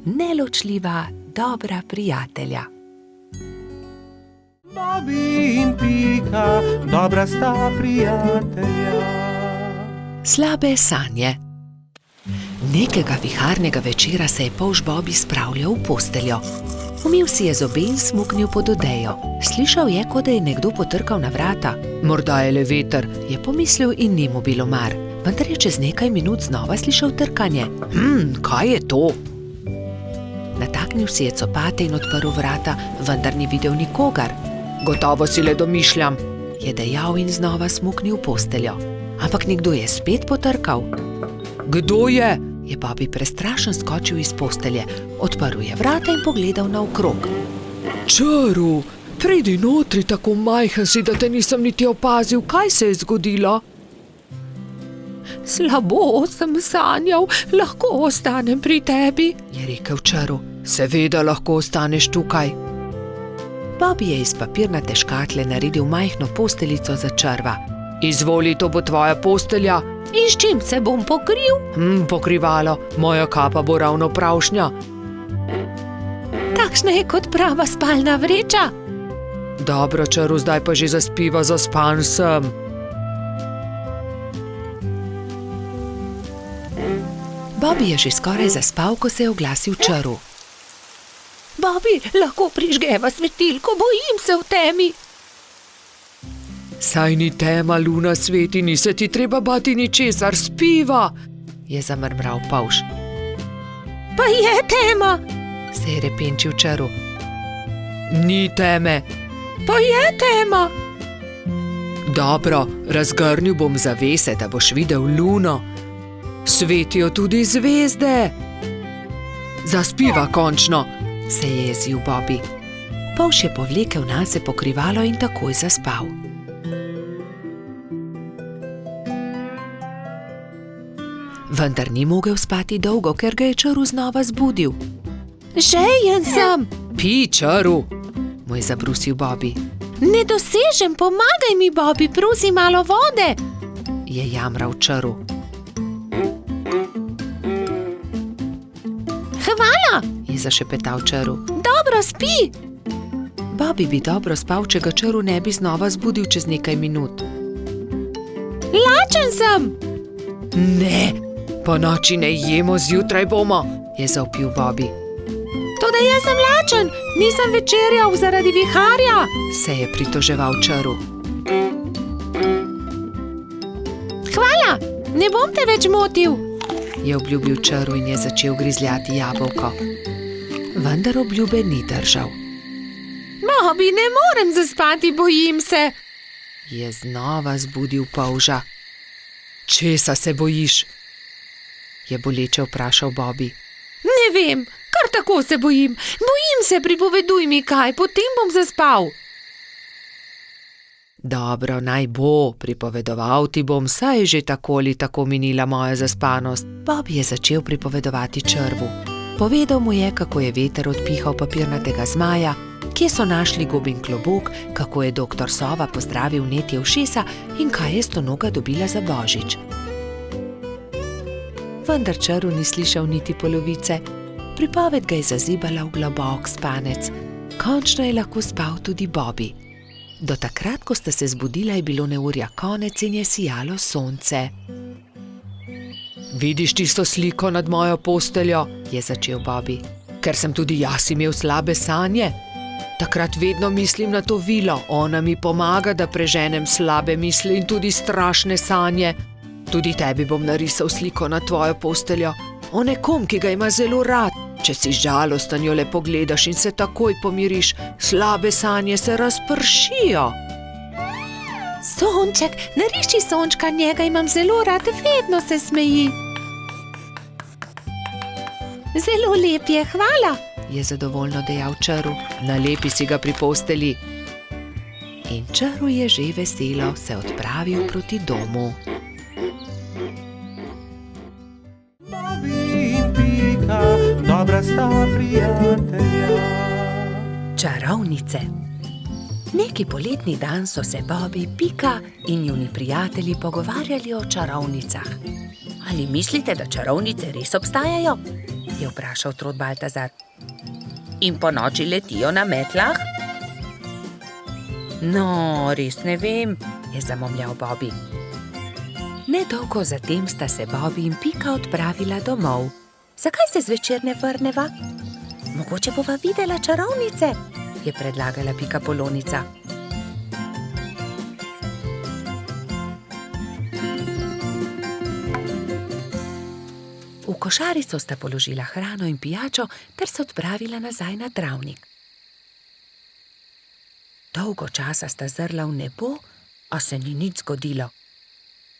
neločljiva, dobra prijatelja. Bobi in Pika, dobra sta prijatelja. Slabe sanje. Nekega viharnega večera se je polž Bobi spravljal v posteljo. Umil si je zobe in smuknil pod odejo. Slišal je, kot da je nekdo potrkal na vrata. Morda je le veter, je pomislil in ni mu bilo mar. Vendar je čez nekaj minut znova slišal trkanje. Kaj je to? Nataknil si je copate in odprl vrata, vendar ni videl nikogar. Gotovo si le domišljam, je dejal in znova smuknil v posteljo. Ampak nekdo je spet potrkal. Kdo je? Je Bobi prestrašen skočil iz postelje, odprl je vrata in pogledal naokrog. Čaru, pridi notri, tako majhen si, da te nisem niti opazil, kaj se je zgodilo? Slabo sem sanjal, lahko ostanem pri tebi, je rekel Čaru. Seveda lahko ostaneš tukaj. Bobi je iz papirnate škatle naredil majhno posteljico za Čarva. Izvoli, to bo tvoja postelja. In s čim se bom pokril? Pokrivalo, moja kapa bo ravno pravšnja. Takšna je kot prava spalna vreča. Dobro, Čaru, zdaj pa že zaspiva, zaspan sem. Bobi je že skoraj zaspal, ko se je oglasil Čaru. Bobi, lahko prižgeva svetilko, bojim se v temi. Saj ni tema, luna sveti, ni se ti treba bati ničesar, spiva, je zamrmral polž. Pa je tema, se je repenčil Čaru. Ni teme. Pa je tema. Dobro, razgrnil bom zavese, da boš videl luno. Svetijo tudi zvezde. Zaspiva končno, se je jezil Bobi. Polž je povlekel nase pokrivalo in takoj zaspal. Vendar ni mogel spati dolgo, ker ga je Čaru znova zbudil. Žejen sem. Pij, Čaru, mu je zabrusil Bobi. Ne dosežem, pomagaj mi, Bobi, prosim malo vode, je jamral Čaru. Hvala, je zašepetal Čaru. Dobro, spi. Bobi bi dobro spal, če ga Čaru ne bi znova zbudil čez nekaj minut. Lačen sem. Ne, po noči ne jemo, zjutraj bomo, je zavpil Bobi. Toda jaz sem lačen, nisem večerjal zaradi viharja, se je pritoževal Čaru. Hvala, ne bom te več motil, je obljubil Čaru in je začel grizljati jabolko. Vendar obljube ni držal. Bobi, ne morem zaspati, bojim se, je znova zbudil polža. Česa se bojiš? Je boleče vprašal Bobi. Ne vem, kar tako se bojim. Bojim se, pripoveduj mi kaj, potem bom zaspal. Dobro, naj bo, pripovedoval ti bom, saj je že tako ali tako minila moja zaspanost. Bobi je začel pripovedovati Črvu. Povedal mu je, kako je veter odpihal papirnatega zmaja, kje so našli gobin klobuk, kako je doktor Sova pozdravil netje ušesa in kaj je Stonoga dobila za božič. Vendar Čaru ni slišal niti polovice. Pripoved ga je zazibala v globok spanec. Končno je lahko spal tudi Bobi. Do takrat, ko sta se zbudila, je bilo neurja konec in je sijalo sonce. Vidiš tisto sliko nad mojo posteljo, je začel Bobi. Ker sem tudi jaz imel slabe sanje. Takrat vedno mislim na to vilo, ona mi pomaga, da preženem slabe misli in tudi strašne sanje. Tudi tebi bom narisal sliko na tvojo posteljo. o nekom, ki ga ima zelo rad. Če si žalosten, jo le pogledaš in se takoj pomiriš, slabe sanje se razpršijo. Sonček, nariši sončka, njega imam zelo rad, vedno se smeji. Zelo lep je, hvala, je zadovoljno dejal čaru. Nalepi si ga pri postelji. In čaru je že veselo se odpravil proti domu. Bobby in Pika, dobra sta prijatelja. Čarovnice. Neki poletni dan so se Bobby, Pika in njuni prijatelji pogovarjali o čarovnicah. Ali mislite, da čarovnice res obstajajo? Je vprašal Trod Baltazar. In po noči letijo na metlah? No, res ne vem, je zamomljal Bobby. Nedolgo zatem sta se Bobby in Pika odpravila domov. Zakaj se zvečer ne vrneva? Mogoče bova videla čarovnice, je predlagala Pika Polonica. V košarico sta položila hrano in pijačo ter se odpravila nazaj na travnik. Dolgo časa sta zrla v nebo, a se ni nič zgodilo.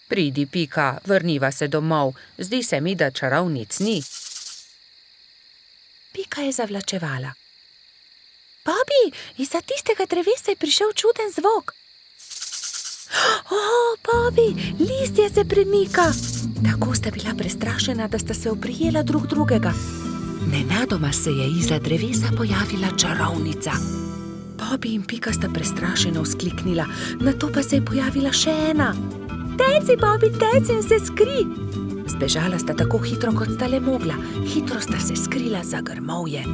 Pridi, Pika, vrniva se domov, zdi se mi, da čarovnic ni. Pika je zavlačevala. Bobby, izza tistega drevesa je prišel čuden zvok. Bobby, listje se premika. Tako sta bila prestrašena, da sta se oprijela drug drugega. Nenadoma se je izza drevesa pojavila čarovnica. Bobby in Pika sta prestrašeno vzkliknila, nato pa se je pojavila še ena. Teci, Bobby, teci in se skri! Zbežala sta tako hitro, kot sta le mogla. Hitro sta se skrila za grmovje.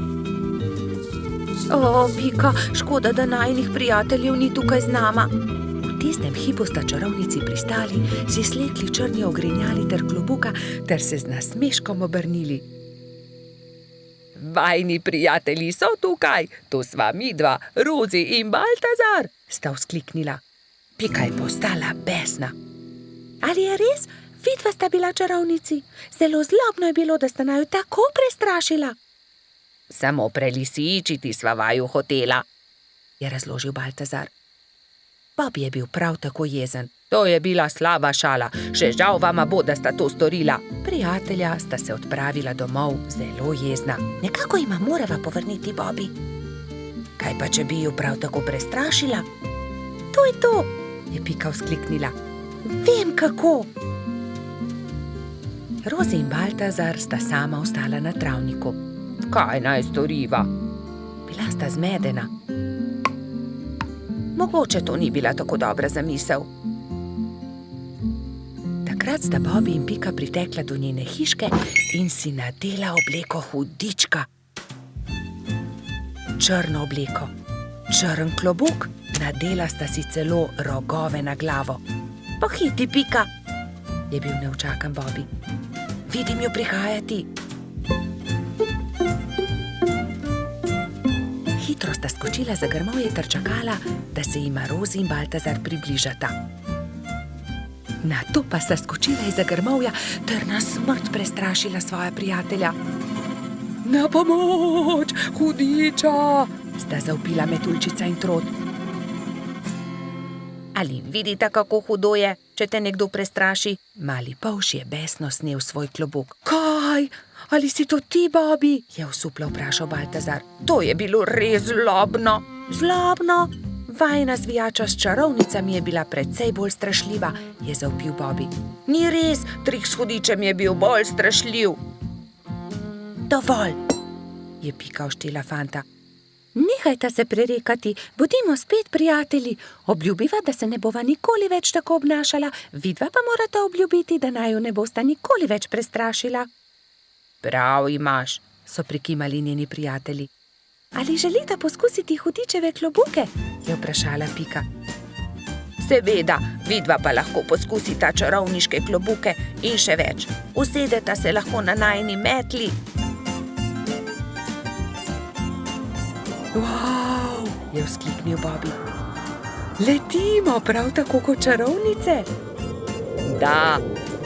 Pika, škoda, da najinih prijateljev ni tukaj z nama. V tistem hipu sta čarovnici pristali, si slekli črni ogrinjali ter klobuka ter se z nasmeškom obrnili. Vajni prijatelji so tukaj, to sva midva, Rozi in Baltazar, sta vzkliknila. Pika je postala besna. Ali je res? Vidva sta bila čarovnici. Zelo zlobno je bilo, da sta naju tako prestrašila. Samo prelisičiti sva vaju hotela, je razložil Baltazar. Bobby je bil prav tako jezen. To je bila slaba šala, še žal vama bo, da sta to storila. Prijatelja sta se odpravila domov zelo jezna. Nekako jima morava povrniti Bobby. Kaj pa, če bi ju prav tako prestrašila? To je to, je Pika vzkliknila. Vem kako. Rozi in Baltazar sta sama ostala na travniku. Kaj naj storiva? Bila sta zmedena. Mogoče to ni bila tako dobra zamisel. Takrat sta Bobby in Pika pritekla do njene hiške in si nadela obleko hudička. Črno obleko, črn klobuk, nadela sta si celo rogove na glavo. Pohiti, Pika, je bil neučakan Bobby. Vidim jo prihajati. Hitro sta skočila za grmovje ter čakala, da se jima Rozi in Baltazar približata. Nato pa sta skočila izza grmovja ter na smrt prestrašila svoja prijatelja. Na pomoč, hudiča, sta zavpila Metuljčica in Trod. Ali vidite, kako hudo je, če te nekdo prestraši? Mali polž je besno snel svoj klobuk. Kaj? Ali si to ti, Bobby? Je osuplo vprašal Baltazar. To je bilo res zlobno. Zlobno? Vajina zvijača s čarovnicami je bila precej bolj strašljiva, je zavpil Bobby. Ni res, trik s hudičem je bil bolj strašljiv. Dovolj, je Pika oštela fanta. Nehajta se prerekati, bodimo spet prijatelji. Obljubiva, da se ne bova nikoli več tako obnašala, vidva pa morata obljubiti, da naju ne bosta nikoli več prestrašila. Prav imaš, so prikimali njeni prijatelji. Ali želita poskusiti hudičeve klobuke? Je vprašala Pika. Seveda, vidva pa lahko poskusita čarovniške klobuke in še več. Usedeta se lahko na najini metli. Wow, je vzkliknil Bobby. Letimo prav tako kot čarovnice? Da,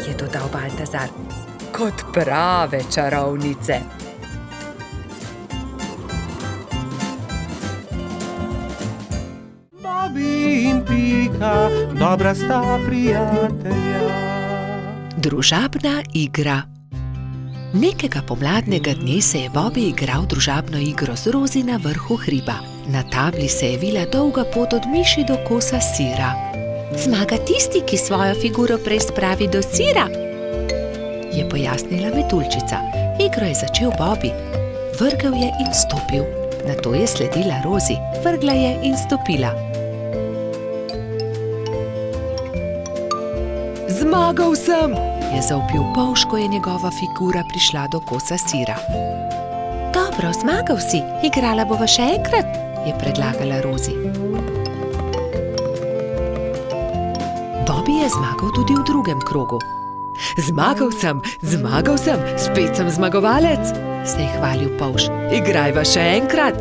je dodal Baltazar. kot prave čarovnice. Bobby in Pika, dobra sta prijatelja. Družabna igra. Nekega pomladnega dne se je Bobby igral družabno igro z Rozi na vrhu hriba. Na tabli se je vila dolga pot od miši do kosa sira. Zmaga tisti, ki svojo figuro prej spravi do sira, je pojasnila metuljčica. Igro je začel Bobby. Vrgel je in stopil. Nato je sledila Rozi. Vrgla je in stopila. Zmagal sem, je zavpil polž, ko je njegova figura prišla do kosa sira. Dobro, zmagal si, igrala bova še enkrat, je predlagala Rozi. Bobby je zmagal tudi v drugem krogu. Zmagal sem, spet sem zmagovalec, se je hvalil polž. Igrajva še enkrat.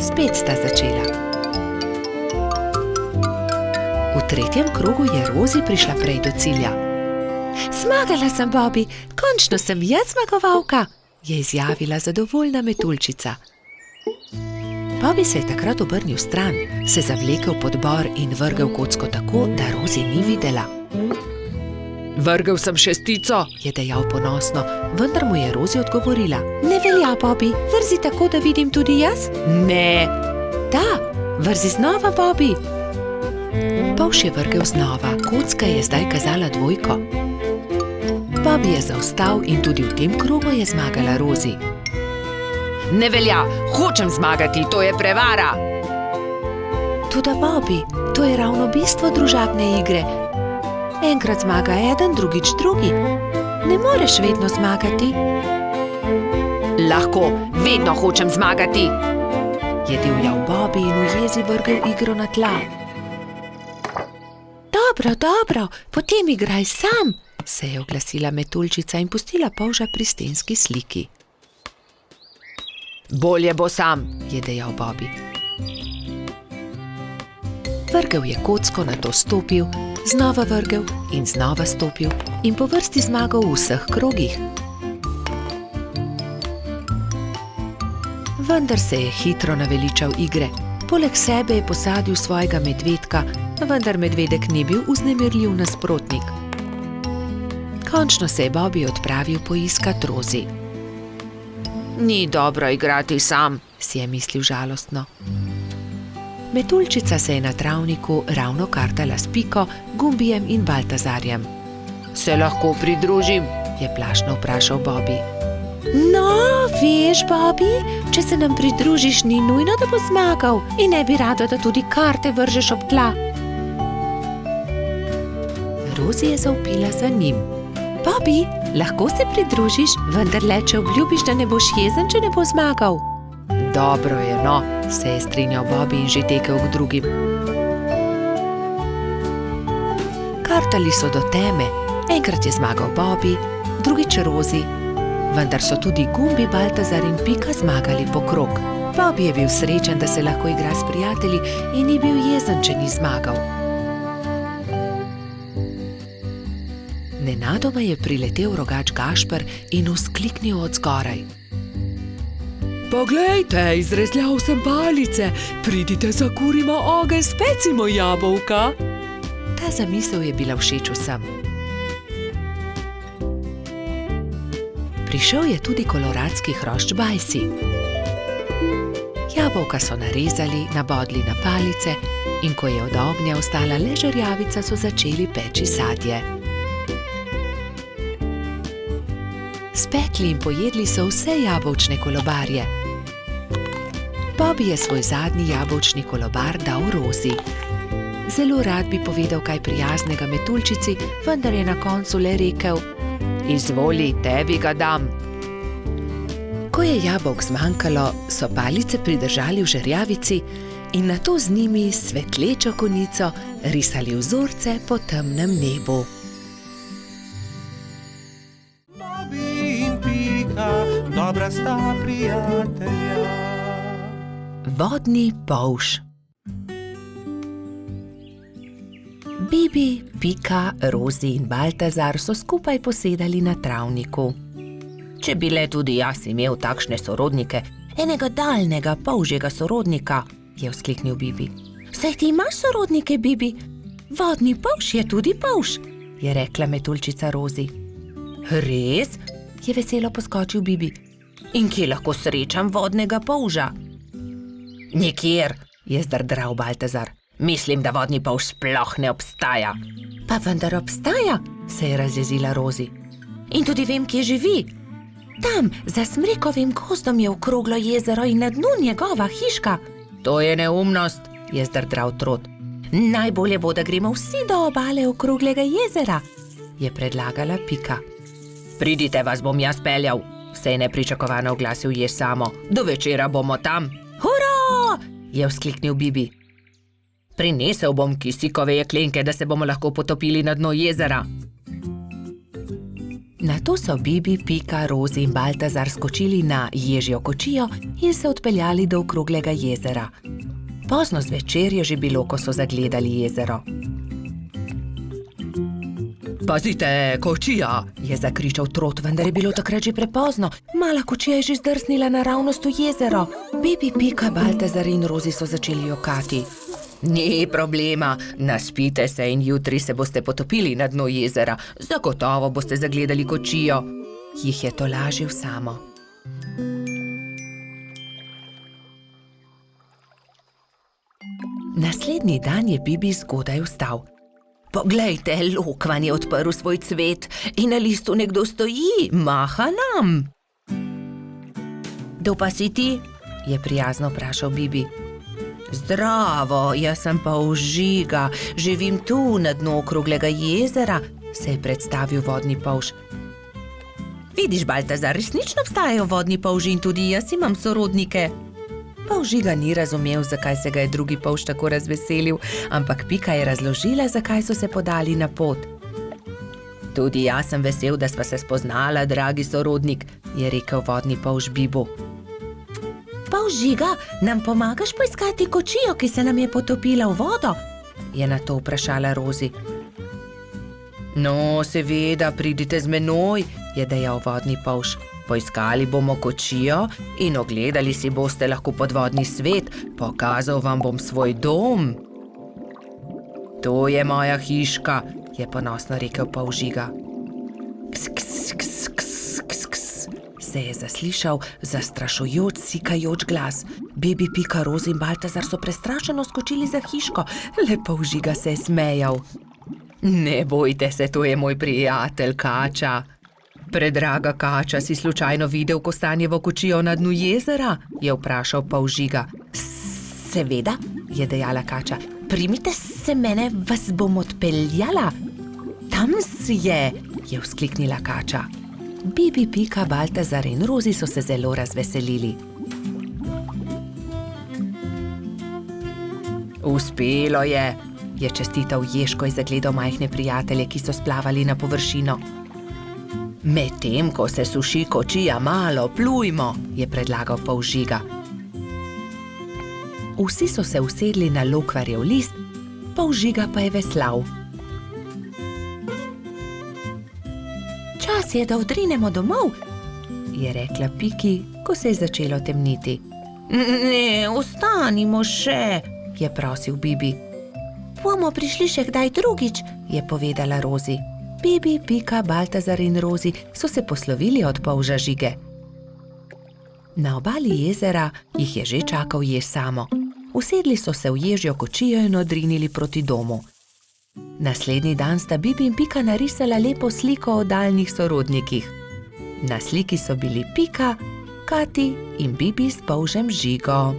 Spet sta začela. V tretjem krogu je Rozi prišla prej do cilja. Zmagala sem, Bobby, končno sem jaz zmagovalka, je izjavila zadovoljna metuljčica. Bobby se je takrat obrnil stran, se zavlekel pod bor in vrgel kocko tako, da Rozi ni videla. Vrgel sem šestico, je dejal ponosno, vendar mu je Rozi odgovorila. Ne velja, Bobby, vrzi tako, da vidim tudi jaz? Ne. Da, vrzi znova, Bobby. Polž je vrgel znova, kocka je zdaj kazala dvojko. Bobby je zaostal in tudi v tem krogu je zmagala Rozi. Ne velja, hočem zmagati, to je prevara. Toda Bobby, to je ravno bistvo družabne igre. Enkrat zmaga eden, drugič drugi. Ne moreš vedno zmagati. Lahko, vedno hočem zmagati, je divjal Bobby in v jezi vrgel igro na tla. Dobro, potem igraj sam, se je oglasila metuljčica in pustila polža pri stenski sliki. Bolje bo sam, je dejal Bobby. Vrgel je kocko, nato stopil, znova vrgel in znova stopil in po vrsti zmagal v vseh krogih. Vendar se je hitro naveličal igre. Poleg sebe je posadil svojega medvedka, vendar medvedek ni bil vznemirljiv nasprotnik. Končno se je Bobby odpravil poiskat Rozi. Ni dobro igrati sam, si je mislil žalostno. Metuljčica se je na travniku ravno kartala s Piko, Gumbijem in Baltazarjem. Se lahko pridružim, je plašno vprašal Bobby. No, veš, Bobby, če se nam pridružiš, ni nujno, da bo zmagal in ne bi rada, da tudi karte vržeš ob tla. Rozi je zavpila za njim. Bobby, lahko se pridružiš, vendar le, če obljubiš, da ne boš jezen, če ne bo zmagal. Dobro je, no, se je strinjal Bobby in že tekel k drugim. Kartali so do teme. Enkrat je zmagal Bobby, drugič Rozi, vendar so tudi Gumbi, Baltazar in Pika zmagali po krog. Bobby je bil srečen, da se lahko igra s prijatelji in ni bil jezen, če ni zmagal. Nenadoma je priletel rogač Gašper in vzkliknil od zgoraj. Poglejte, izrezljal sem palice, pridite, zakurimo ogenj, specimo jabolka. Ta zamisel je bila všeč vsem. Prišel je tudi koloradski hrošč Bajsi. Jabolka so narezali, nabodli na palice in ko je od ognja ostala le žerjavica, so začeli peči sadje. Spekli in pojedli so vse jabolčne kolobarje. Bobby je svoj zadnji jabolčni kolobar dal Rozi. Zelo rad bi povedal kaj prijaznega metuljčici, vendar je na koncu le rekel: Izvoli, tebi ga dam. Ko je jabolk zmanjkalo, so palice pridržali v žerjavici in nato z njimi s svetlečo konico risali vzorce po temnem nebu. Bobby in Pika, dobra sta prijatelja. Vodni polž. Bibi, Pika, Rozi in Baltazar so skupaj posedali na travniku. Če bi le tudi jaz imel takšne sorodnike, enega daljnega polžjega sorodnika, je vzkliknil Bibi. Saj ti imaš sorodnike, Bibi? Vodni polž je tudi polž, je rekla metuljčica Rozi. Res? Je veselo poskočil Bibi. In kje lahko srečam vodnega polža? Nikjer, je zdrdral Baltazar. Mislim, da vodni polž sploh ne obstaja. Pa vendar obstaja, se je razjezila Rozi. In tudi vem, kje živi. Tam, za smrekovim gozdom je okroglo jezero in na dnu njegova hiška. To je neumnost, je zdrdral Trot. Najbolje bo, da gremo vsi do obale okroglega jezera, je predlagala Pika. Pridite, vas bom jaz peljal, se je nepričakovano oglasil Jež Samo. Do večera bomo tam. Hurra! Je vzkliknil Bibi. Prinesel bom kisikove jeklenke, da se bomo lahko potopili na dno jezera. Nato so Bibi, Pika, Rozi in Baltazar skočili na ježjo kočijo in se odpeljali do okroglega jezera. Pozno zvečer je že bilo, ko so zagledali jezero. Pazite, kočija, je zakričal Trot, vendar je bilo takrat že prepozno. Mala kočija je že zdrsnila naravnost v jezero. Bibi, Pika, Baltazar in Rozi so začeli jokati. Ni problema, naspite se in jutri se boste potopili na dno jezera. Zagotovo boste zagledali kočijo, jih je tolažil Samo. Naslednji dan je Bibi zgodaj vstal. Poglejte, lokvan je odprl svoj cvet in na listu nekdo stoji, maha nam. Kdo pa si ti? Je prijazno vprašal Bibi. Zdravo, jaz sem polž Žiga, živim tu na dnu okroglega jezera, se je predstavil vodni polž. Vidiš, Baltazar, resnično obstajajo vodni polži in tudi jaz imam sorodnike. Polž Žiga ni razumel, zakaj se ga je drugi polž tako razveselil, ampak Pika je razložila, zakaj so se podali na pot. Tudi jaz sem vesel, da sva se spoznala, dragi sorodnik, je rekel vodni polž Bibu. Polž Žiga, nam pomagaš poiskati kočijo, ki se nam je potopila v vodo? Je na to vprašala Rozi. No, seveda, pridite z menoj, je dejal vodni polž. Poiskali bomo kočijo in ogledali si boste lahko podvodni svet, pokazal vam bom svoj dom. To je moja hiška, je ponosno rekel polž Žiga. Ks, ks, ks, ks, ks, ks, se je zaslišal zastrašujoč, sikajoč glas. Bibi, Pika, Rozi in Baltazar so prestrašeno skočili za hiško, le polž Žiga se je smejal. Ne bojte se, to je moj prijatelj Kača. Predraga Kača, si slučajno videl kostanjevo kočijo na dnu jezera? Je vprašal polž Žiga. Seveda, je dejala Kača. Primite se mene, vas bom odpeljala. Tam je vzkliknila Kača. Bibi, Pika, Baltazar in Rozi so se zelo razveselili. Uspelo je čestital Jež, ko je zagledal majhne prijatelje, ki so splavali na površino. Medtem, ko se suši kočija, malo plujmo, je predlagal polž Žiga. Vsi so se usedli na lokvarjev list, polž Žiga pa je veslal. Čas je, da odrinemo domov, je rekla Piki, ko se je začelo temniti. Ne, ostanimo še, je prosil Bibi. Bomo prišli še kdaj drugič, je povedala Rozi. Bibi, Pika, Baltazar in Rozi so se poslovili od polža Žige. Na obali jezera jih je že čakal Jež Samo. Usedli so se v ježjo kočijo in odrinili proti domu. Naslednji dan sta Bibi in Pika narisala lepo sliko o daljnih sorodnikih. Na sliki so bili Pika, Kati in Bibi s polžem Žigo.